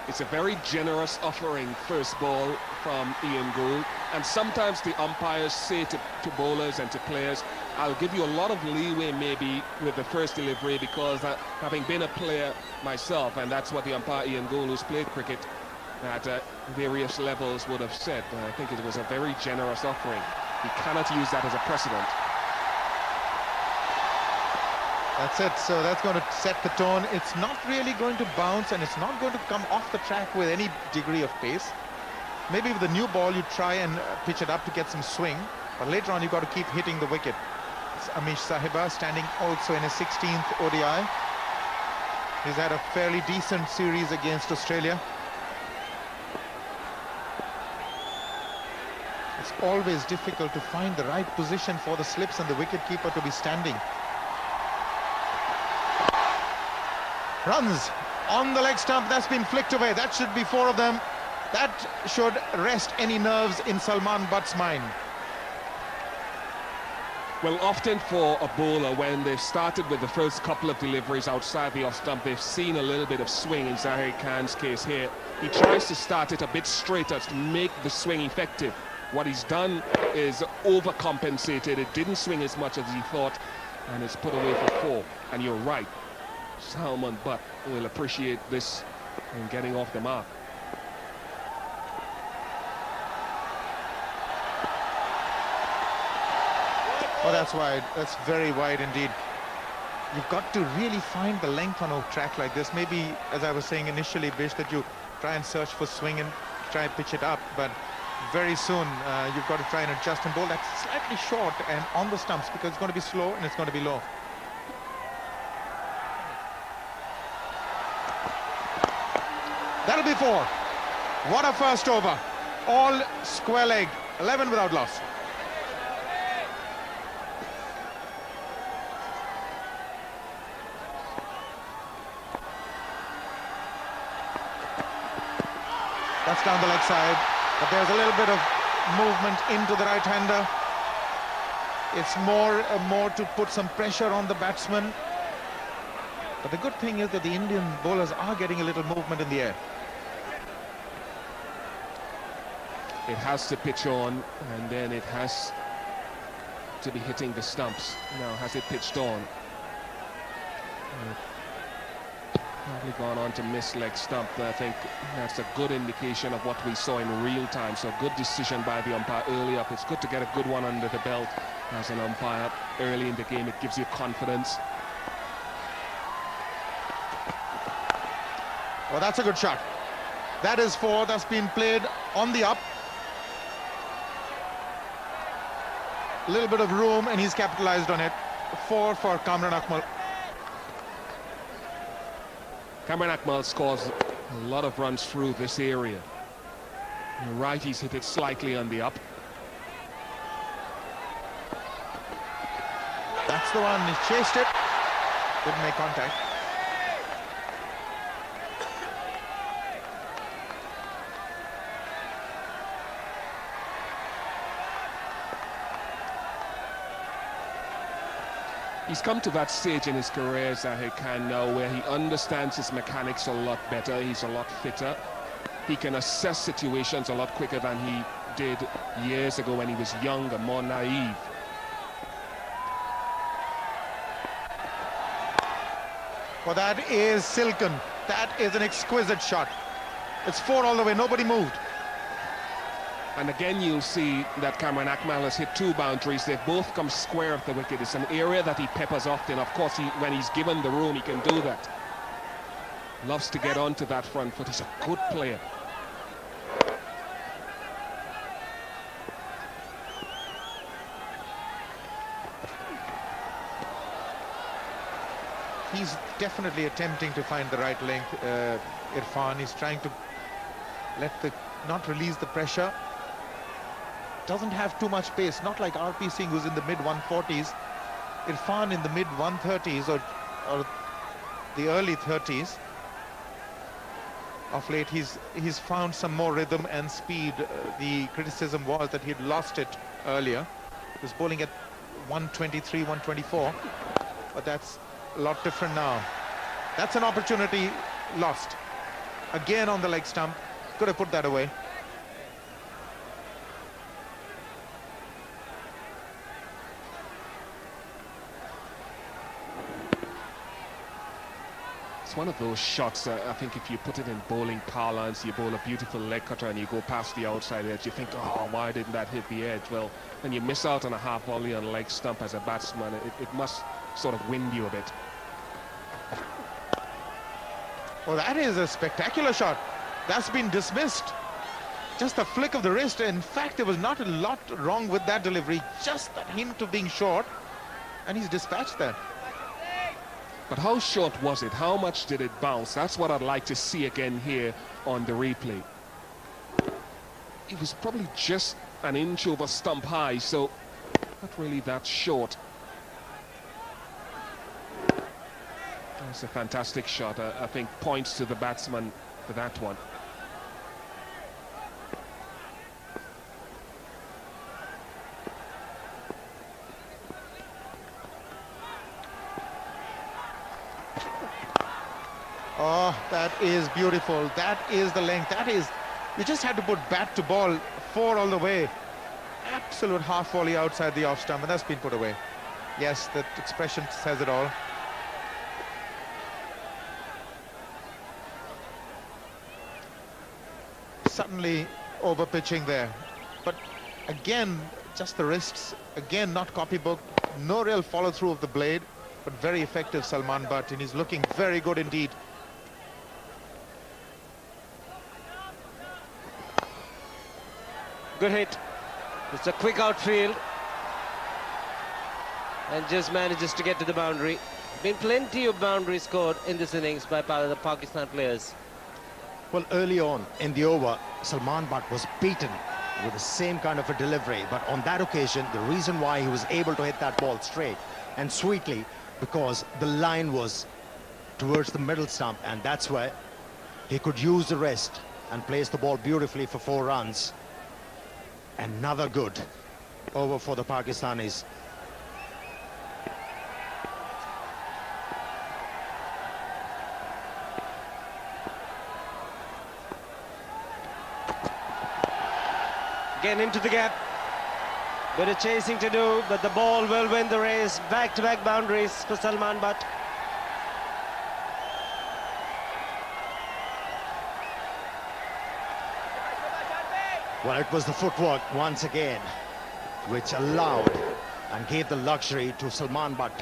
It's a very generous offering, first ball from Ian Gould. And sometimes the umpires say to bowlers and to players, I'll give you a lot of leeway maybe with the first delivery, because having been a player myself, and that's what the umpire Ian Gould, who's played cricket at various levels, would have said. I think it was a very generous offering. You cannot use that as a precedent. That's it. So that's going to set the tone. It's not really going to bounce, and it's not going to come off the track with any degree of pace. Maybe with the new ball you try and pitch it up to get some swing, but later on you've got to keep hitting the wicket. It's Amish Sahiba standing also in his 16th ODI. He's had a fairly decent series against Australia. It's always difficult to find the right position for the slips and the wicketkeeper to be standing. Runs on the leg stump. That's been flicked away. That should be 4 of them. That should rest any nerves in Salman Butt's mind. Well, often for a bowler, when they've started with the first couple of deliveries outside the off stump, they've seen a little bit of swing. In Zahir Khan's case here, he tries to start it a bit straighter to make the swing effective. What he's done is overcompensated. It didn't swing as much as he thought, and it's put away for 4. And you're right, Salman Butt will appreciate this in getting off the mark. Oh, that's wide. That's very wide indeed. You've got to really find the length on a track like this. Maybe, as I was saying initially, Bish, that you try and search for swing and try and pitch it up, but very soon you've got to try and adjust and bowl that slightly short and on the stumps, because it's going to be slow and it's going to be low. That'll be 4. What a first over. All square leg. 11 without loss. That's down the leg side, but there's a little bit of movement into the right-hander. It's more to put some pressure on the batsman. But the good thing is that the Indian bowlers are getting a little movement in the air. It has to pitch on, and then it has to be hitting the stumps. Now, has it pitched on? Probably gone on to miss leg stump. I think that's a good indication of what we saw in real time. So good decision by the umpire early up. It's good to get a good one under the belt as an umpire early in the game. It gives you confidence. Well, that's a good shot. That is 4. That's been played on the up. A little bit of room, and he's capitalized on it. 4 for Kamran Akmal. Kamran Akmal scores a lot of runs through this area. You're right, he's hit it slightly on the up. That's the one. He chased it. Didn't make contact. He's come to that stage in his career, Zahir Khan, now, where he understands his mechanics a lot better. He's a lot fitter. He can assess situations a lot quicker than he did years ago when he was younger, more naive. Well, that is silken. That is an exquisite shot. It's 4 all the way. Nobody moved. And again, you'll see that Kamran Akmal has hit 2 boundaries. They've both come square of the wicket. It's an area that he peppers often. Of course, when he's given the room, he can do that. Loves to get onto that front foot. He's a good player. He's definitely attempting to find the right length, Irfan. He's trying to not release the pressure. Doesn't have too much pace, not like RP Singh, who's in the mid 140s. Irfan in the mid 130s or the early 30s. Of late, he's found some more rhythm and speed. The criticism was that he'd lost it earlier. He was bowling at 123, 124, but that's a lot different now. That's an opportunity lost. Again on the leg stump. Could have put that away. It's one of those shots, I think if you put it in bowling parlance, you bowl a beautiful leg cutter and you go past the outside edge, you think, oh, why didn't that hit the edge? Well, when you miss out on a half volley on leg stump as a batsman, it must sort of wind you a bit. Oh, that is a spectacular shot. That's been dismissed. Just a flick of the wrist. In fact, there was not a lot wrong with that delivery. Just that hint of being short, and he's dispatched that. But how short was it? How much did it bounce? That's what I'd like to see again here on the replay. It was probably just an inch over stump high, so not really that short. That's a fantastic shot. I think points to the batsman for that one. Oh, that is beautiful. That is the length. That is, you just had to put bat to ball 4 all the way. Absolute half volley outside the off stump, and that's been put away. Yes, that expression says it all. Suddenly over pitching there, but again, just the wrists. Again, not copybook. No real follow through of the blade, but very effective Salman Butt, and he's looking very good indeed. Good hit. It's a quick outfield and just manages to get to the boundary. Been plenty of boundaries scored in this innings by part of the Pakistan players. Well, early on in the over, Salman Butt was beaten with the same kind of a delivery, but on that occasion, the reason why he was able to hit that ball straight and sweetly, because the line was towards the middle stump, and that's where he could use the wrist and place the ball beautifully for 4 runs. Another good over for the Pakistanis. Again into the gap. Bit of chasing to do, but the ball will win the race. Back-to-back boundaries for Salman Butt. Well, it was the footwork once again which allowed and gave the luxury to Salman Butt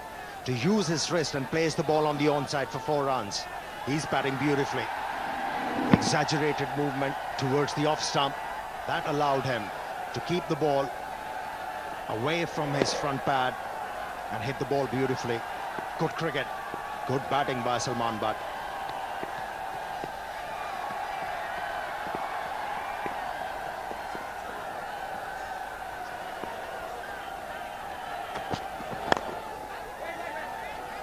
to use his wrist and place the ball on the onside for 4 runs. He's batting beautifully. Exaggerated movement towards the off stump. That allowed him to keep the ball away from his front pad and hit the ball beautifully. Good cricket. Good batting by Salman Butt.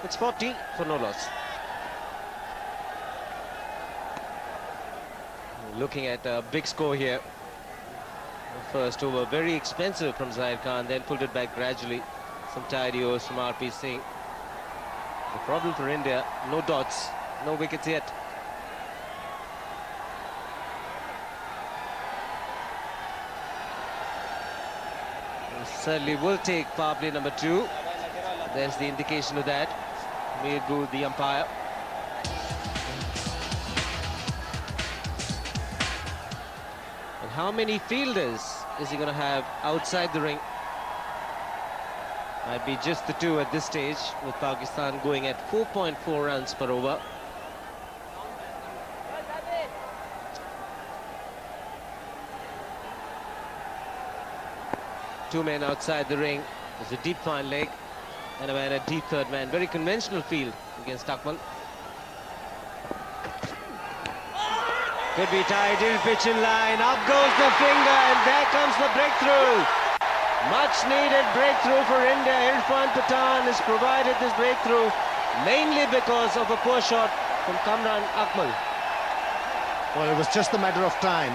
It's 40 for no loss. Looking at a big score here. First over, very expensive from Zahir Khan, then pulled it back gradually. Some tidy overs from RP Singh. The problem for India, no dots, no wickets yet. Certainly will take power play number 2. There's the indication of that. Mir Good, the umpire. And how many fielders is he going to have outside the ring? Might be just the 2 at this stage, with Pakistan going at 4.4 runs per over. Two men outside the ring. There's a deep fine leg and a man at deep third man. Very conventional field against Akmal. Could be tight, he'll pitch in line. Up goes the finger, and there comes the breakthrough. Much needed breakthrough for India. Irfan Pathan has provided this breakthrough mainly because of a poor shot from Kamran Akmal. Well, it was just a matter of time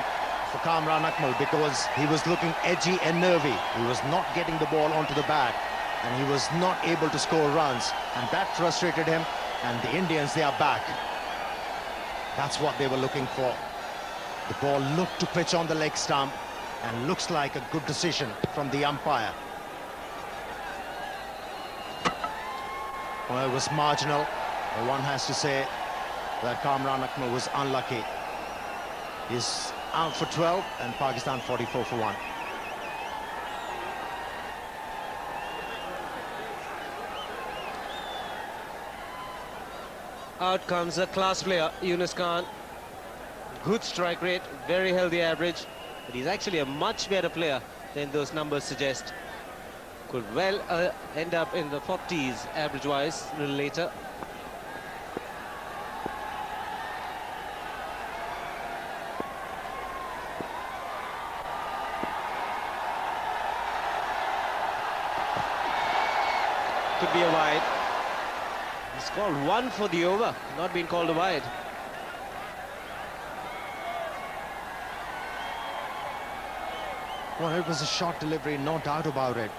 for Kamran Akmal because he was looking edgy and nervy. He was not getting the ball onto the bat and he was not able to score runs, and that frustrated him. And the Indians, they are back. That's what they were looking for. The ball looked to pitch on the leg stump, and looks like a good decision from the umpire. Well, it was marginal. But one has to say that Kamran Akmal was unlucky. He's out for 12 and Pakistan 44 for 1. Out comes a class player, Yunus Khan. Good strike rate, very healthy average, but he's actually a much better player than those numbers suggest. Could well end up in the 40s average-wise a little later. Could be a wide. He's called one for the over, not been called a wide. Well, it was a short delivery, no doubt about it.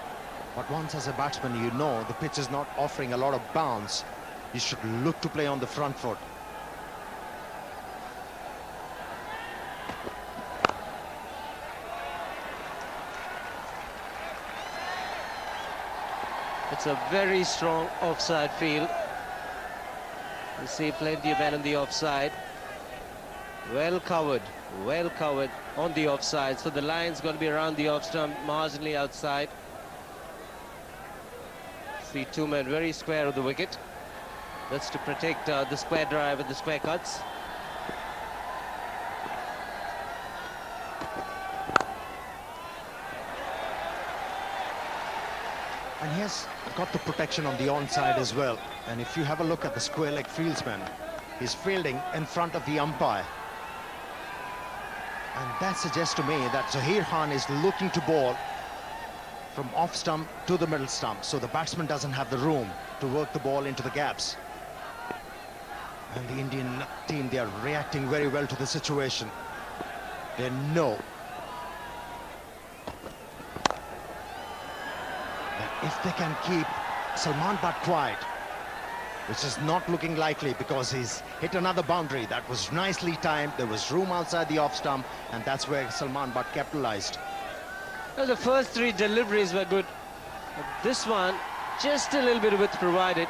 But once as a batsman, you know the pitch is not offering a lot of bounce. You should look to play on the front foot. It's a very strong offside field. You see plenty of men on the offside. Well covered on the offside. So the line's going to be around the off stump, marginally outside. See two men very square of the wicket. That's to protect the square drive and the square cuts. And he has got the protection on the onside as well. And if you have a look at the square leg fieldsman, he's fielding in front of the umpire. And that suggests to me that Zaheer Khan is looking to bowl from off stump to the middle stump, so the batsman doesn't have the room to work the ball into the gaps. And the Indian team, they are reacting very well to the situation. They know that if they can keep Salman Butt quiet, which is not looking likely because he's hit another boundary that was nicely timed. There was room outside the off stump, and that's where Salman Butt capitalized. Well, the first three deliveries were good. But this one, just a little bit of width provided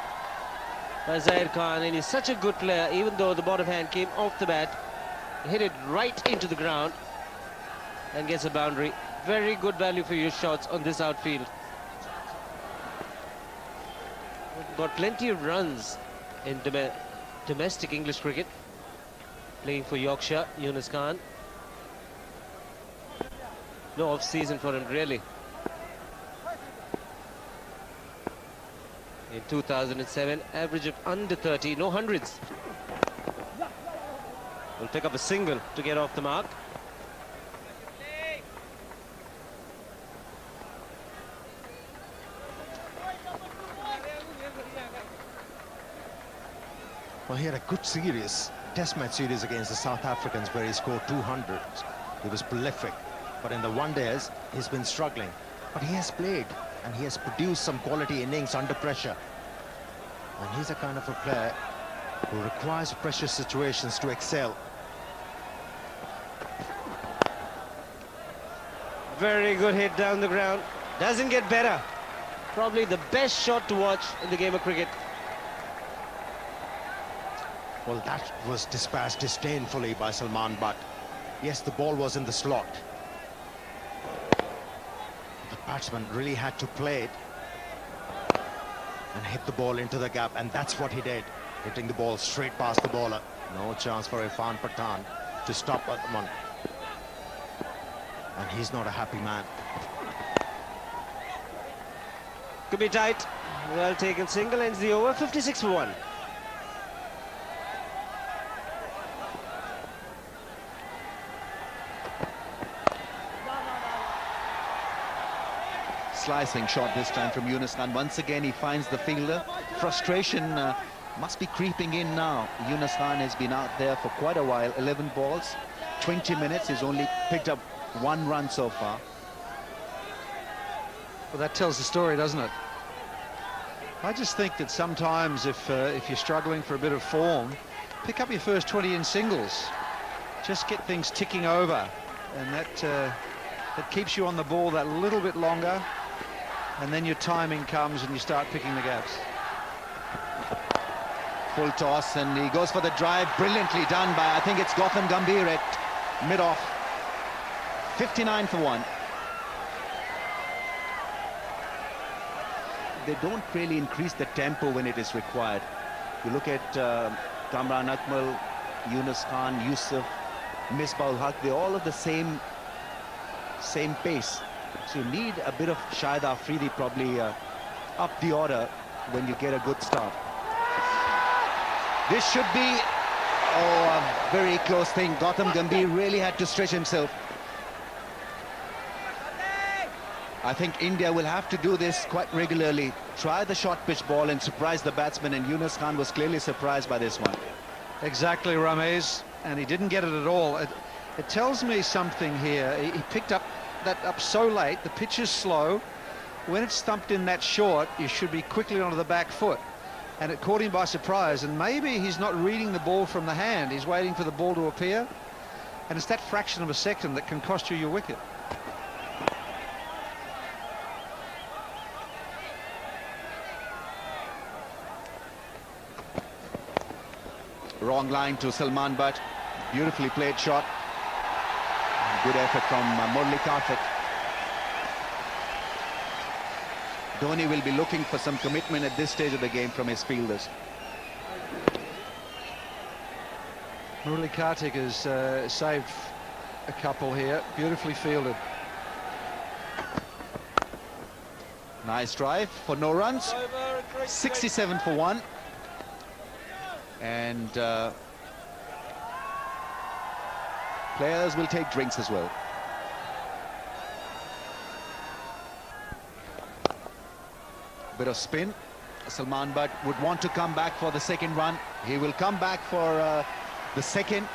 by Zaheer Khan, and he's such a good player. Even though the bottom hand came off the bat, he hit it right into the ground and gets a boundary. Very good value for your shots on this outfield. Got plenty of runs in domestic English cricket, playing for Yorkshire, Yunus Khan. No off-season for him, really. In 2007, average of under 30, no hundreds. Will pick up a single to get off the mark. Well, he had a good series, test match series against the South Africans where he scored 200. He was prolific, but in the one-days, he's been struggling. But he has played, and he has produced some quality innings under pressure. And he's a kind of a player who requires pressure situations to excel. Very good hit down the ground. Doesn't get better. Probably the best shot to watch in the game of cricket. Well, that was dispatched disdainfully by Salman Butt. Yes, the ball was in the slot. The batsman really had to play it and hit the ball into the gap, and that's what he did, hitting the ball straight past the bowler. No chance for Irfan Pathan to stop at one. And he's not a happy man. Could be tight. Well taken single, ends the over, 56 for 1. Slicing shot this time from Yunus Khan. Once again, he finds the fielder. Frustration must be creeping in now. Yunus Khan has been out there for quite a while. 11 balls, 20 minutes. He's only picked up 1 run so far. Well, that tells the story, doesn't it? I just think that sometimes if you're struggling for a bit of form, pick up your first 20 in singles. Just get things ticking over, and that keeps you on the ball that little bit longer, and then your timing comes and you start picking the gaps. Full toss, and he goes for the drive. Brilliantly done by, I think it's Gautam Gambhir at mid-off. 59 for 1. They don't really increase the tempo when it is required. You look at Kamran Akmal, Yunus Khan, Yusuf, Misbah-ul-Haq, they're all of the same pace. So you need a bit of Shahid Afridi probably up the order when you get a good start. This should be a very close thing. Gautam Gambhir really had to stretch himself. I think India will have to do this quite regularly. Try the short pitch ball and surprise the batsman, and Yunus Khan was clearly surprised by this one. Exactly, Ramesh, and he didn't get it at all. It tells me something here. He picked that up so late. The pitch is slow. When it's thumped in that short, you should be quickly onto the back foot. And it caught him by surprise, and maybe he's not reading the ball from the hand. He's waiting for the ball to appear, and it's that fraction of a second that can cost you your wicket. Wrong line to Salman Butt. Beautifully played shot. Good effort from Murli Karthik. Dhoni will be looking for some commitment at this stage of the game from his fielders. Murli Karthik has saved a couple here. Beautifully fielded. Nice drive for no runs. 67 for 1. And players will take drinks as well. Bit of spin. Salman Butt would want to come back for the second run. He will come back for the second.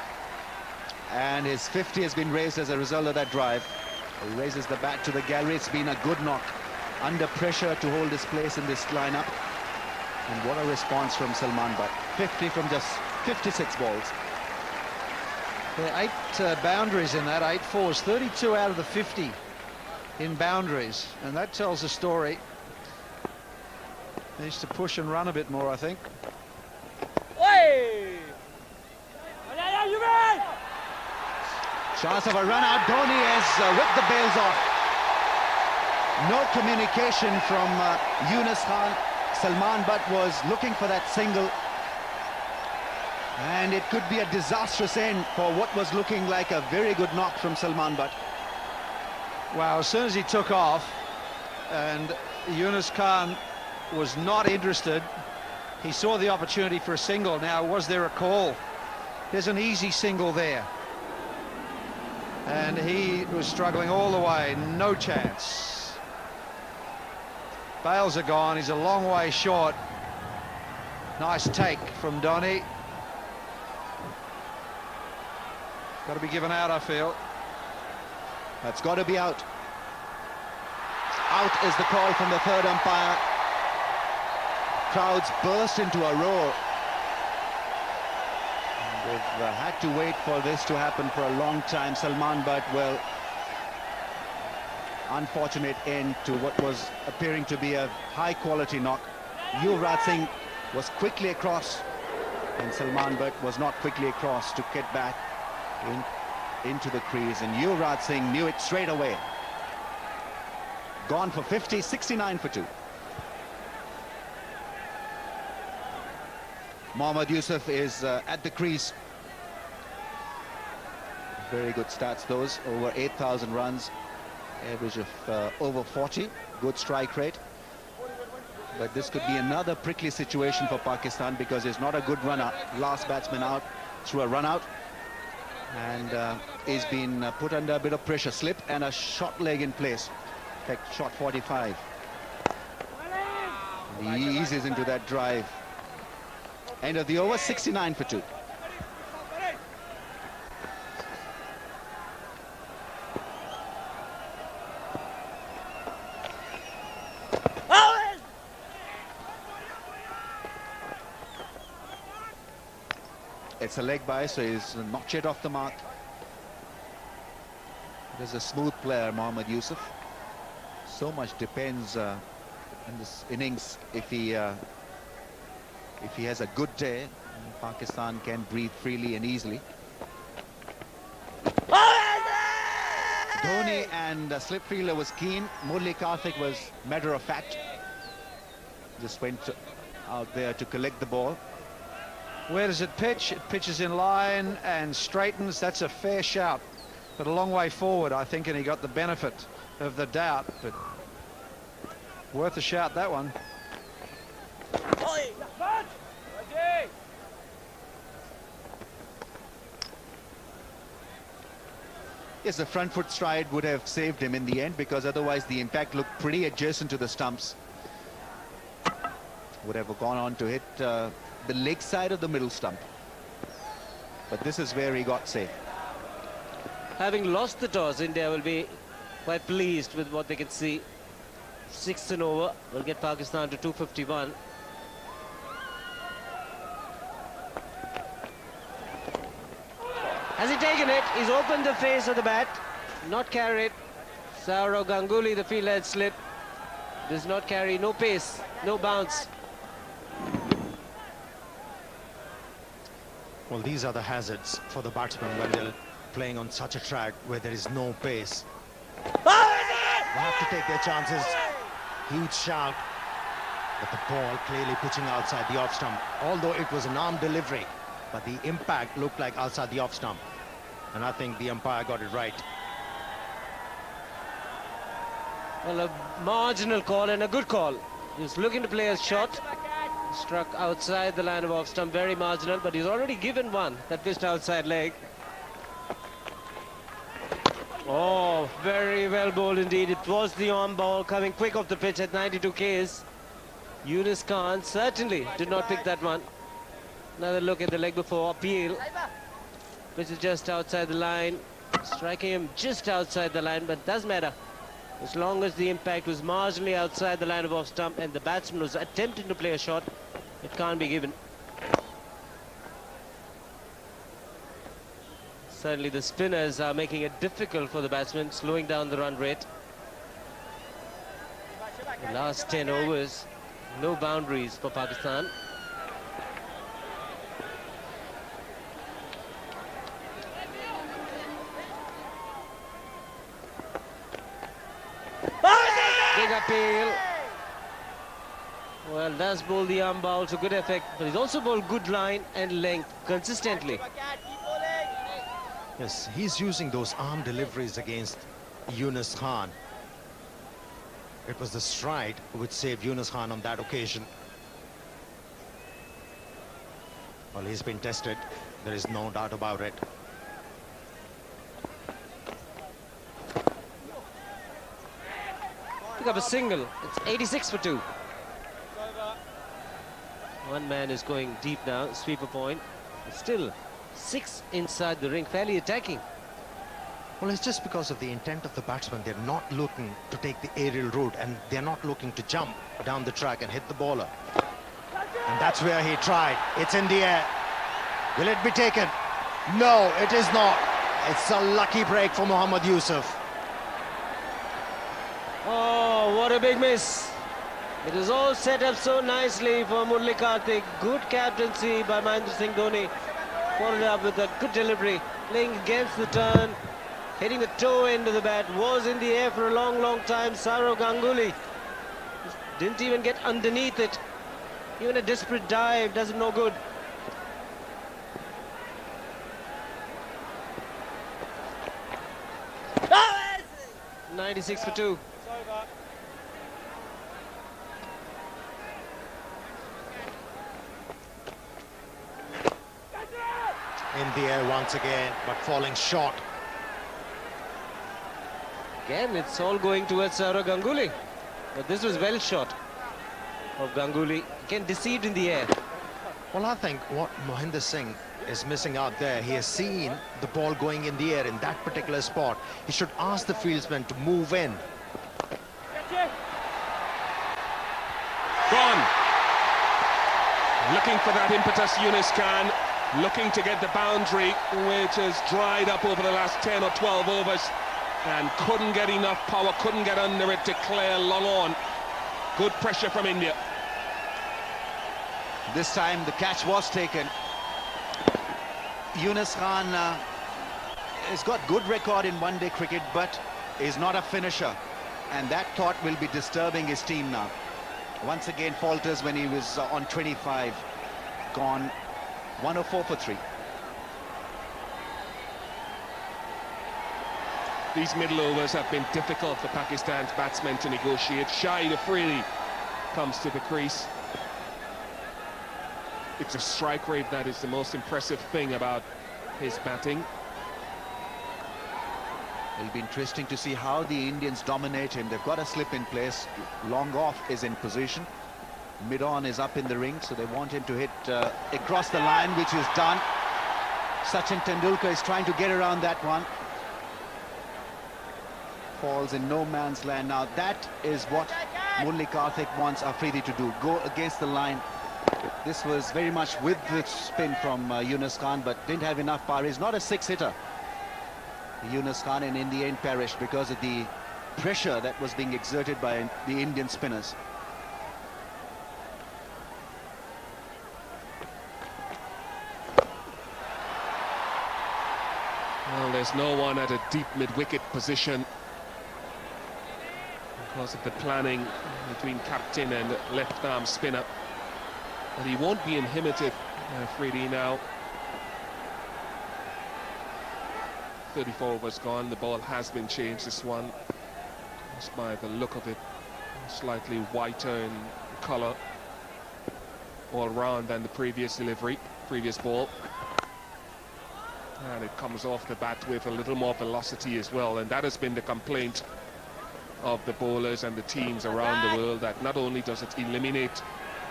And his 50 has been raised as a result of that drive. He raises the bat to the gallery. It's been a good knock. Under pressure to hold his place in this lineup. And what a response from Salman Butt. 50 from just 56 balls. There are 8 boundaries in that, 8 fours, 32 out of the 50 in boundaries, and that tells a story. Needs to push and run a bit more, I think. Chance of a run out. Dhoni has whipped the bails off. No communication from Yunus Khan. Salman Butt was looking for that single, and it could be a disastrous end for what was looking like a very good knock from Salman Butt. Wow, as soon as he took off and Yunus Khan was not interested, he saw the opportunity for a single. Now, was there a call? There's an easy single there, and he was struggling all the way. No chance. Bails are gone. He's a long way short. Nice take from Dhoni. Got to be given out, I feel. That's got to be out. Out is the call from the third umpire. Crowds burst into a roar. They've had to wait for this to happen for a long time. Salman Butt, well, unfortunate end to what was appearing to be a high-quality knock. Yuvraj Singh was quickly across, and Salman Butt was not quickly across to get back into the crease, and Yuvraj Singh knew it straight away. Gone for 50, 69 for 2. Mohammad Yusuf is at the crease. Very good stats, those. Over 8,000 runs. Average of over 40. Good strike rate. But this could be another prickly situation for Pakistan because he's not a good runner. Last batsman out through a run out. And he's been put under a bit of pressure. Slip and a short leg in place. In fact, shot 45. He eases into that drive. End of the over, 69 for 2. It's a leg by, so he's not yet off the mark. There's a smooth player, Mohammad Yusuf. So much depends in this innings. If he has a good day, Pakistan can breathe freely and easily. Dhoni and slip fielder was keen. Murli Karthik was matter of fact. Just went out there to collect the ball. Where does it pitch? It pitches in line and straightens. That's a fair shout, but a long way forward, I think, and he got the benefit of the doubt, but worth a shout, that one. Yes, the front foot stride would have saved him in the end, because otherwise the impact looked pretty adjacent to the stumps. Would have gone on to hit the leg side of the middle stump. But this is where he got safe. Having lost the toss, India will be quite pleased with what they can see. 6th and over will get Pakistan to 251. Has he taken it? He's opened the face of the bat. Not carried. Sourav Ganguly, the fielder, had slipped. Does not carry, no pace, no bounce. Well, these are the hazards for the batsmen when they're playing on such a track where there is no pace. They have to take their chances. Huge shout. But the ball clearly pitching outside the off stump. Although it was an arm delivery, but the impact looked like outside the off stump. And I think the umpire got it right. Well, a marginal call and a good call. He's looking to play a shot. Struck outside the line of off stump, very marginal, but he's already given one that pitched outside leg. Oh, very well bowled indeed. It was the on ball coming quick off the pitch at 92 Ks. Yunus Khan certainly did not pick that one. Another look at the leg before, appeal. Which is just outside the line. Striking him just outside the line, but doesn't matter. As long as the impact was marginally outside the line of off stump and the batsman was attempting to play a shot, it can't be given. Certainly the spinners are making it difficult for the batsmen, slowing down the run rate. The last 10 overs, no boundaries for Pakistan. Big appeal. Well, does bowl the arm ball to good effect, but he's also bowled good line and length consistently. Yes, he's using those arm deliveries against Yunus Khan. It was the stride which saved Yunus Khan on that occasion. Well, he's been tested. There is no doubt about it. Pick up a single. It's 86 for 2. One man is going deep now, sweeper point. But still 6 inside the ring, fairly attacking. Well, it's just because of the intent of the batsman. They're not looking to take the aerial route, and they're not looking to jump down the track and hit the bowler. And that's where he tried. It's in the air. Will it be taken? No, it is not. It's a lucky break for Mohammad Yusuf. Oh, what a big miss. It is all set up so nicely for Murli Karthik. Good captaincy by Mahendra Singh Dhoni. Followed up with a good delivery. Playing against the turn. Hitting the toe end of the bat. Was in the air for a long, long time. Sourav Ganguly didn't even get underneath it. Even a desperate dive does him no good. Oh, 96 for 2. In the air once again, but falling short. Again, it's all going towards Sourav Ganguly. But this was well shot of Ganguly. Again, deceived in the air. Well, I think what Mohinder Singh is missing out there, he has seen the ball going in the air in that particular spot. He should ask the fieldsman to move in. Gone. Looking for that impetus, Yunus Khan. looking to get the boundary, which has dried up over the last 10 or 12 overs, and couldn't get enough power, couldn't get under it to clear long on. Good pressure from India. This time the catch was taken. Yunus Khan has got good record in one-day cricket, but is not a finisher, and that thought will be disturbing his team now. Once again falters when he was on 25. Gone 104 for 3. These middle overs have been difficult for Pakistan's batsmen to negotiate. Shoaib freely comes to the crease. It's a strike rate that is the most impressive thing about his batting. It'll be interesting to see how the Indians dominate him. They've got a slip in place. Long off is in position. Mid-on is up in the ring, so they want him to hit across the line, which is done. Sachin Tendulkar is trying to get around that one. Falls in no man's land. Now that is what Murli Karthik wants Afridi to do. Go against the line. This was very much with the spin from Yunus Khan, but didn't have enough power. He's not a six-hitter. Yunus Khan, and in the end perished because of the pressure that was being exerted by the Indian spinners. Well, there's no one at a deep mid-wicket position because of the planning between captain and left-arm spinner. But he won't be inhibited, Afridi now. 34 overs gone, the ball has been changed, this one. Just by the look of it, slightly whiter in colour all round than the previous delivery, previous ball. And it comes off the bat with a little more velocity as well, and that has been the complaint of the bowlers and the teams around the world, that not only does it eliminate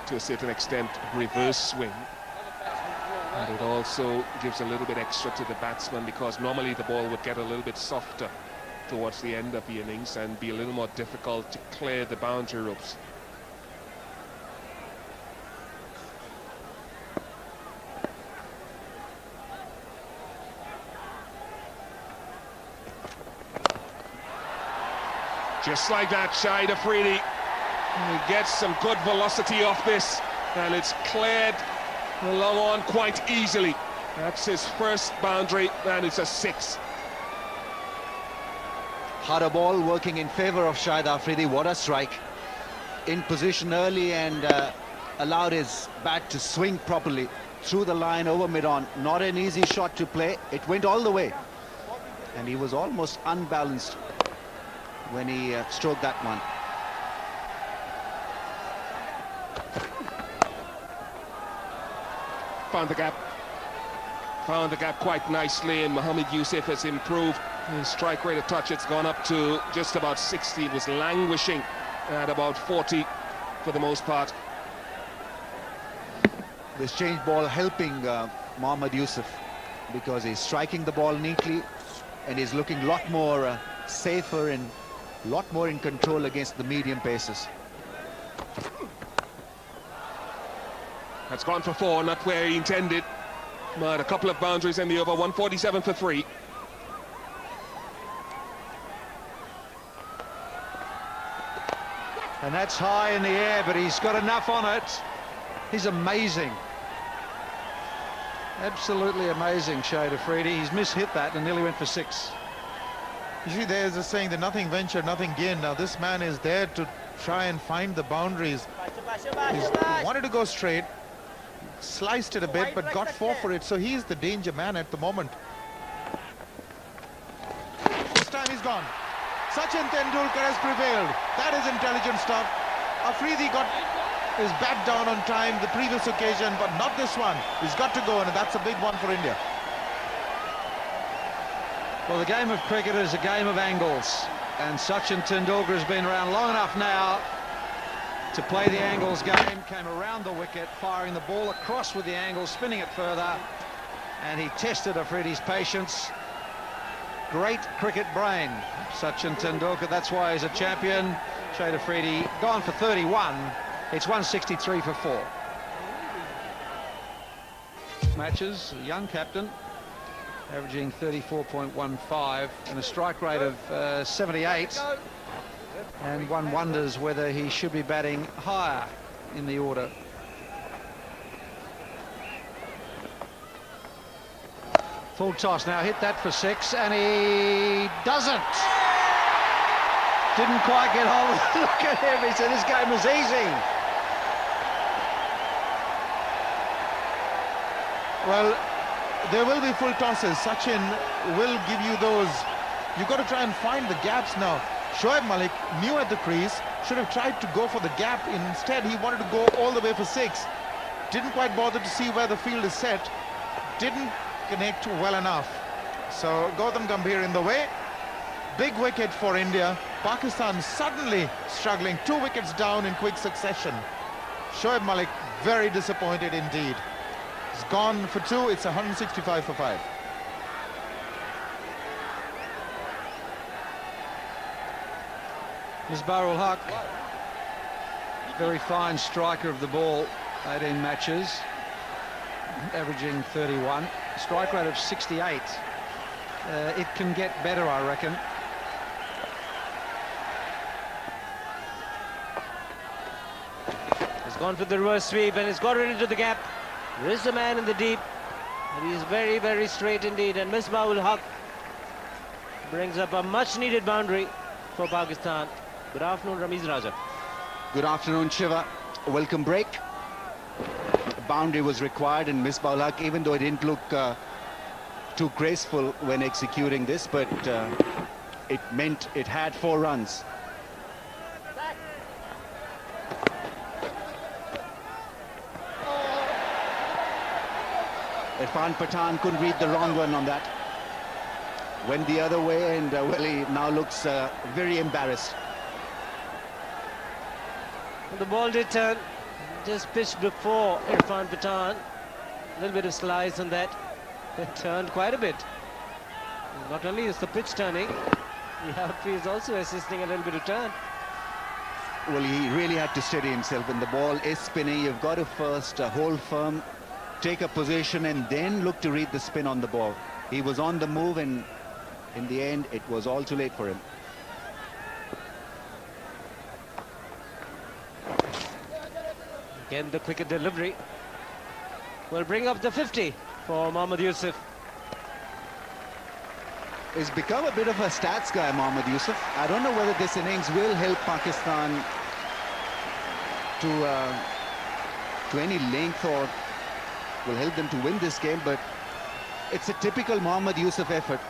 to a certain extent reverse swing, and it also gives a little bit extra to the batsman, because normally the ball would get a little bit softer towards the end of the innings and be a little more difficult to clear the boundary ropes. Just like that, Shoaib Afridi. He gets some good velocity off this, and it's cleared long on quite easily. That's his first boundary, and it's a 6. Harder ball working in favour of Shoaib Afridi. What a strike. In position early and allowed his bat to swing properly through the line over mid-on. Not an easy shot to play. It went all the way. And he was almost unbalanced when he stroked that one. Found the gap quite nicely, and Mohammad Yusuf has improved his strike rate a touch. It's gone up to just about 60. It was languishing at about 40 for the most part. This change ball helping Mohammad Yusuf, because he's striking the ball neatly and he's looking a lot more safer and a lot more in control against the medium paces. That's gone for 4, not where he intended, but a couple of boundaries in the over. 147 for 3. And that's high in the air, but he's got enough on it. He's amazing. Absolutely amazing, Shoaib Afridi. He's mishit that and nearly went for 6. You see, there's a saying that nothing ventured, nothing gained. Now this man is there to try and find the boundaries. He wanted to go straight, sliced it a bit, but got 4 for it. So he's the danger man at the moment. This time he's gone. Sachin Tendulkar has prevailed. That is intelligent stuff. Afridi got his bat down on time the previous occasion, but not this one. He's got to go, and that's a big one for India. Well, the game of cricket is a game of angles, and Sachin Tendulkar has been around long enough now to play the angles game. Came around the wicket, firing the ball across with the angle, spinning it further, and he tested Afridi's patience. Great cricket brain, Sachin Tendulkar. That's why he's a champion. Shoaib Afridi gone for 31. It's 163 for 4. matches. A young captain, averaging 34.15 and a strike rate of 78. And one wonders whether he should be batting higher in the order. Full toss now, hit that for 6, and he doesn't. Didn't quite get hold of it. Look at him, he said this game was easy. Well, there will be full tosses. Sachin will give you those. You've got to try and find the gaps now. Shoaib Malik, new at the crease, should have tried to go for the gap. Instead, he wanted to go all the way for 6. Didn't quite bother to see where the field is set. Didn't connect well enough. So Gautam Gambhir in the way. Big wicket for India. Pakistan suddenly struggling. 2 wickets down in quick succession. Shoaib Malik very disappointed indeed. It's gone for 2. It's 165 for 5. Misbah ul Haq, very fine striker of the ball, 18 matches, averaging 31. Strike rate of 68. It can get better, I reckon. He's gone for the reverse sweep and he's got it into the gap. There is a man in the deep, and he's very, very straight indeed. And Misbah ul Haq brings up a much-needed boundary for Pakistan. Good afternoon, Ramiz Raja. Good afternoon, Shiva. Welcome break. A boundary was required, and Misbah ul Haq, even though it didn't look too graceful when executing this, but it meant it had 4 runs. Irfan Pathan couldn't read the wrong one on that. Went the other way, and well, he now looks very embarrassed. The ball did turn, just pitched before Irfan Pathan. A little bit of slice on that. It turned quite a bit. Not only is the pitch turning, the outfield is also assisting a little bit of turn. Well, he really had to steady himself. When the ball is spinning, you've got to first hold firm, take a position, and then look to read the spin on the ball. He was on the move, and in the end, it was all too late for him. Again, the quicker delivery will bring up the 50 for Mohammad Yusuf. He's become a bit of a stats guy, Mohammad Yusuf. I don't know whether this innings will help Pakistan to any length or will help them to win this game, but it's a typical Mohammad Yusuf effort.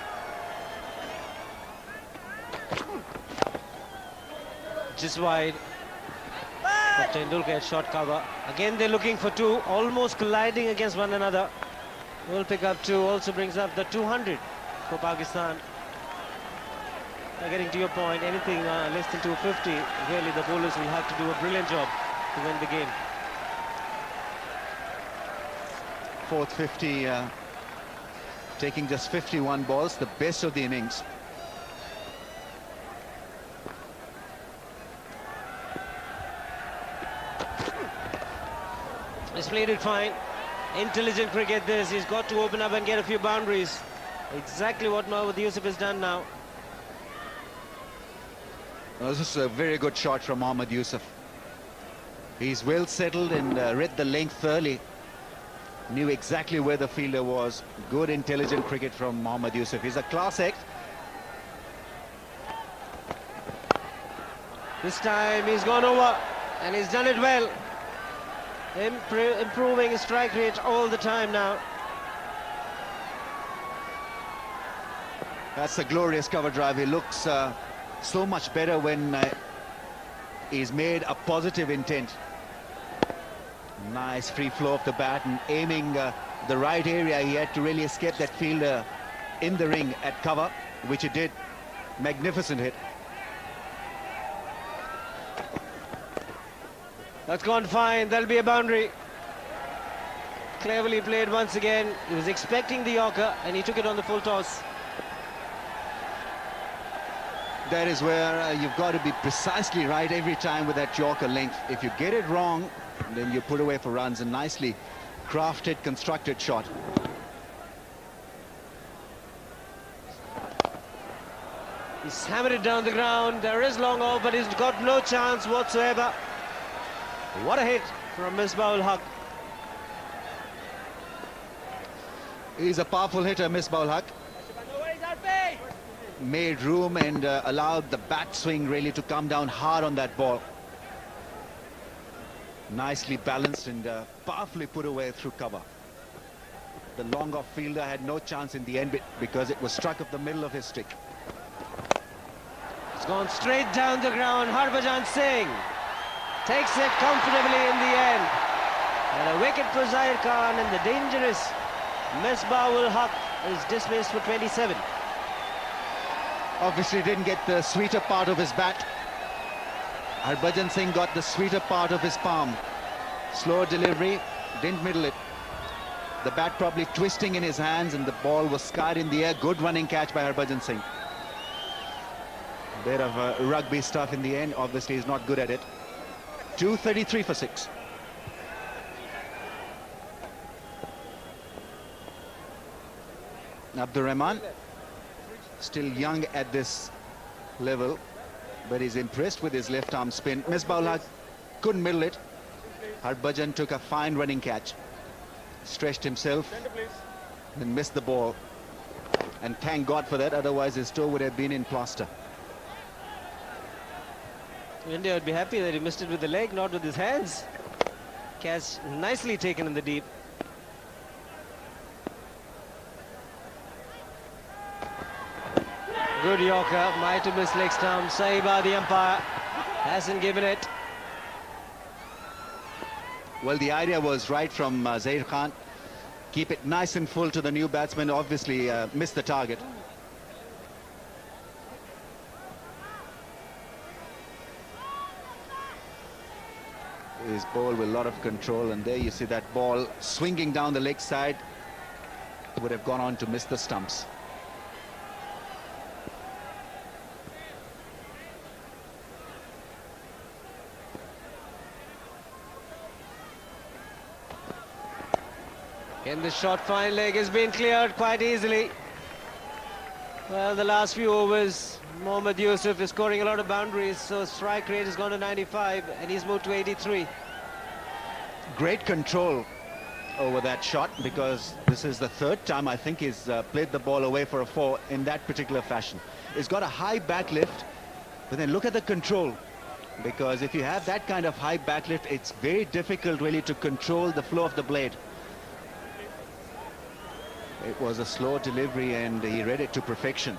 Just wide. But Tendulkar had shot cover. Again, they're looking for 2, almost colliding against one another. Will pick up 2, also brings up the 200 for Pakistan. Now, getting to your point, anything less than 250, really the bowlers will have to do a brilliant job to win the game. Fourth 50, taking just 51 balls, the best of the innings. He's played it fine. Intelligent cricket this. He's got to open up and get a few boundaries. Exactly what Mohammad Yusuf has done now. Well, this is a very good shot from Mohammad Yusuf. He's well settled and read the length thoroughly. Knew exactly where the fielder was. Good, intelligent cricket from Mohammad Yusuf. He's a class act. This time he's gone over and he's done it well. Improving his strike rate all the time now. That's a glorious cover drive. He looks so much better when he's made a positive intent. Nice free flow of the bat and aiming the right area. He had to really escape that fielder in the ring at cover, which he did. Magnificent hit. That's gone fine. That'll be a boundary. Cleverly played once again. He was expecting the Yorker and he took it on the full toss. That is where you've got to be precisely right every time with that Yorker length. If you get it wrong, then you put away for runs, and nicely crafted, constructed shot. He's hammered it down the ground. There is long off, but he's got no chance whatsoever. What a hit from Misbah-ul-Haq. He's a powerful hitter, Misbah-ul-Haq. Made room and allowed the bat swing really to come down hard on that ball. Nicely balanced and powerfully put away through cover. The long off fielder had no chance in the end because it was struck up the middle of his stick. It's gone straight down the ground. Harbhajan Singh takes it comfortably in the end. And a wicket for Zahir Khan, and the dangerous Misbah-ul-Haq is dismissed for 27. Obviously didn't get the sweeter part of his bat. Harbhajan Singh got the sweeter part of his palm. Slow delivery, didn't middle it. The bat probably twisting in his hands and the ball was skied in the air. Good running catch by Harbhajan Singh. Bit of rugby stuff in the end. Obviously he's not good at it. 233 for 6. Abdur Rahman, still young at this level, but he's impressed with his left arm spin. Misbah-ul-Haq couldn't middle it. Harbhajan took a fine running catch, stretched himself and missed the ball, and thank God for that, otherwise his toe would have been in plaster. India would be happy that he missed it with the leg, not with his hands. Catch nicely taken in the deep. Good Yorker, might have missed leg stump. Saiba, the umpire, hasn't given it. Well, the idea was right from Zahir Khan. Keep it nice and full to the new batsman. Obviously missed the target. His ball with a lot of control, and there you see that ball swinging down the leg side. Would have gone on to miss the stumps. And the short fine leg has been cleared quite easily. Well, the last few overs, Mohammad Yusuf is scoring a lot of boundaries, so strike rate has gone to 95 and he's moved to 83. Great control over that shot, because this is the third time I think he's played the ball away for a 4 in that particular fashion. He's got a high back lift, but then look at the control, because if you have that kind of high back lift, it's very difficult really to control the flow of the blade. It was a slow delivery and he read it to perfection.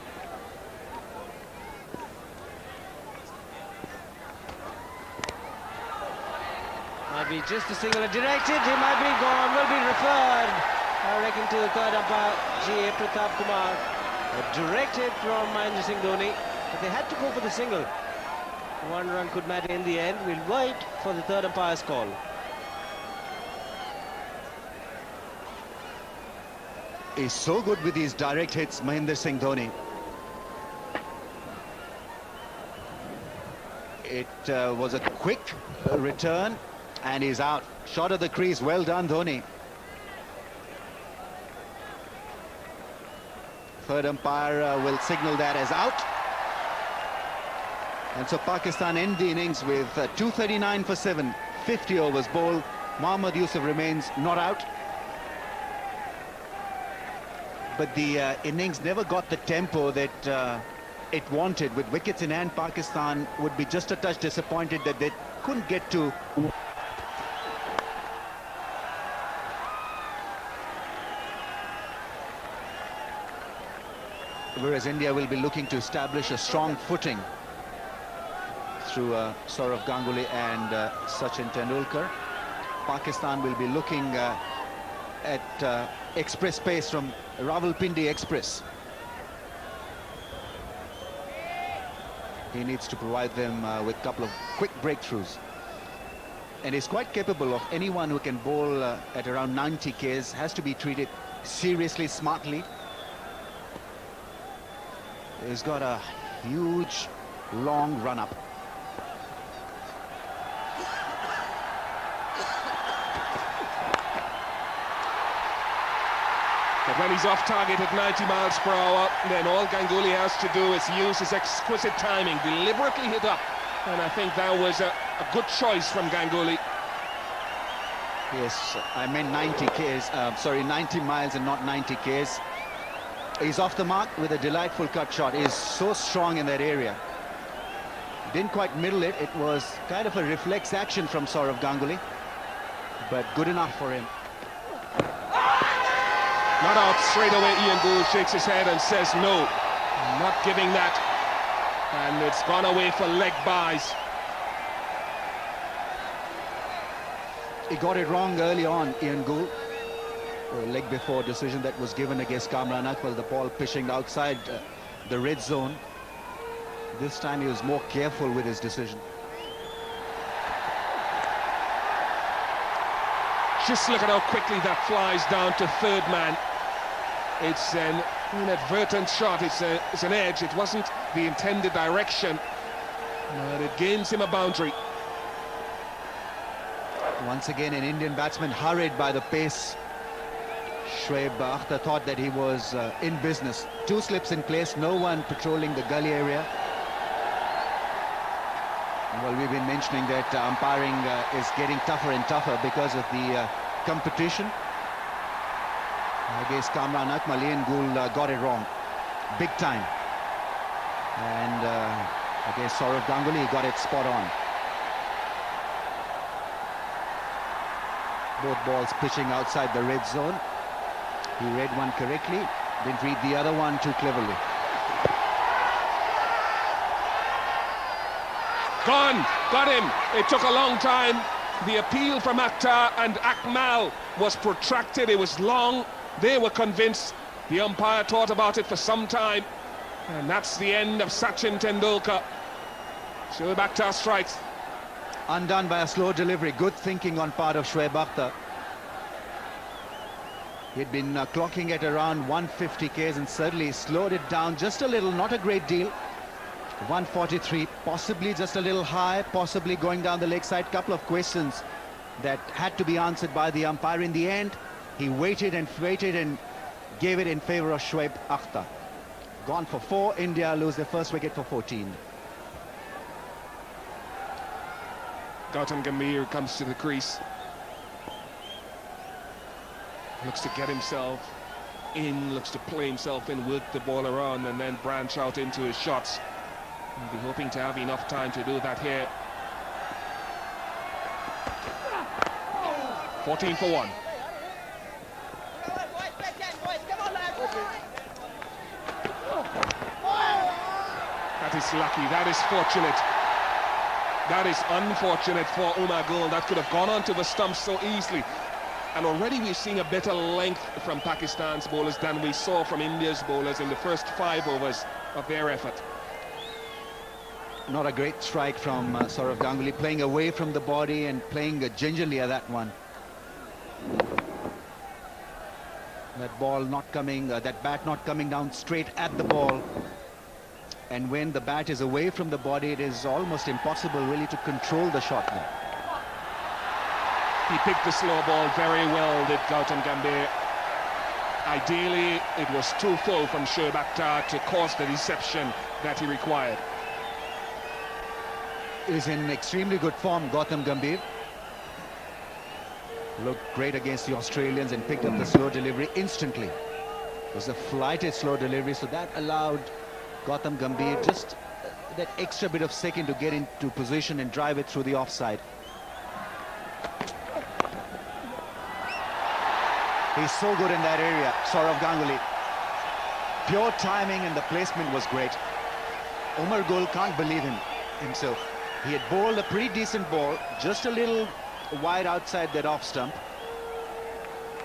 Might be just a single directed, he might be gone, will be referred, I reckon, to the third umpire, G.A. Pratap Kumar. Directed from Mahendra Singh Dhoni, but they had to go for the single. 1 run could matter in the end. We'll wait for the third umpire's call. He's so good with these direct hits, Mahendra Singh Dhoni. It was a quick return and he's out. Short of the crease. Well done, Dhoni. Third umpire will signal that as out. And so Pakistan end the innings with 239 for 7, 50 overs bowled. Mohammad Yusuf remains not out. But the innings never got the tempo that it wanted. With wickets in hand, Pakistan would be just a touch disappointed that they couldn't get to. Whereas India will be looking to establish a strong footing through Sourav Ganguly and Sachin Tendulkar. Pakistan will be looking at express pace from Rawalpindi Express. He needs to provide them with a couple of quick breakthroughs. And he's quite capable of anyone who can bowl at around 90 Ks. Has to be treated seriously, smartly. He's got a huge, long run-up. when he's off target at 90 miles per hour, then all Ganguly has to do is use his exquisite timing, deliberately hit up. And I think that was a good choice from Ganguly. Yes, I meant 90 Ks, sorry, 90 miles and not 90 Ks. He's off the mark with a delightful cut shot. He's so strong in that area. Didn't quite middle it. It was kind of a reflex action from Sourav Ganguly, but good enough for him. Not out straight away. Ian Gould shakes his head and says no, not giving that. And it's gone away for leg buys. He got it wrong early on, Ian Gould. A leg before decision that was given against Kamran Akmal, the ball pitching outside the red zone. This time he was more careful with his decision. Just look at how quickly that flies down to third man. It's an inadvertent shot, it's an edge. It wasn't the intended direction, but it gains him a boundary. Once again, an Indian batsman hurried by the pace. Shoaib Akhtar thought that he was in business. Two slips in place, no one patrolling the gully area. Well, we've been mentioning that umpiring is getting tougher and tougher because of the competition. Against Kamran Akmal, Ian Gould got it wrong, big time. And against Sourav Ganguly, he got it spot on. Both balls pitching outside the red zone. He read one correctly, didn't read the other one too cleverly. Gone, got him. It took a long time. The appeal from Akhtar and Akmal was protracted. It was long. They were convinced. The umpire thought about it for some time. And that's the end of Sachin Tendulkar. Shoaib Akhtar strikes. Undone by a slow delivery. Good thinking on part of Shoaib Akhtar. He'd been clocking at around 150 Ks and certainly slowed it down just a little, not a great deal. 143, possibly just a little high, possibly going down the leg side. Couple of questions that had to be answered by the umpire. In the end, he waited and gave it in favor of Shoaib Akhtar. Gone for 4, India lose their first wicket for 14. Gautam Gambhir comes to the crease. Looks to get himself in, looks to play himself in, work the ball around and then branch out into his shots. He'll be hoping to have enough time to do that here. 14 for 1. That is lucky, that is fortunate. That is unfortunate for Umar Gould. That could have gone onto the stumps so easily. And already we're seeing a better length from Pakistan's bowlers than we saw from India's bowlers in the first 5 overs of their effort. Not a great strike from Sourav Ganguly, playing away from the body and playing gingerly at that one. That ball not coming, that bat not coming down straight at the ball. And when the bat is away from the body, it is almost impossible really to control the shot now. He picked the slow ball very well, did Gautam Gambhir. Ideally, it was too full from Shoaib Akhtar to cause the deception that he required. Is in extremely good form, Gautam Gambhir. Looked great against the Australians and picked up the slow delivery instantly. It was a flighted slow delivery, so that allowed Gautam Gambhir just that extra bit of second to get into position and drive it through the offside. He's so good in that area, Sourav Ganguly. Pure timing and the placement was great. Umar Gould can't believe himself. He had bowled a pretty decent ball, just a little wide outside that off stump.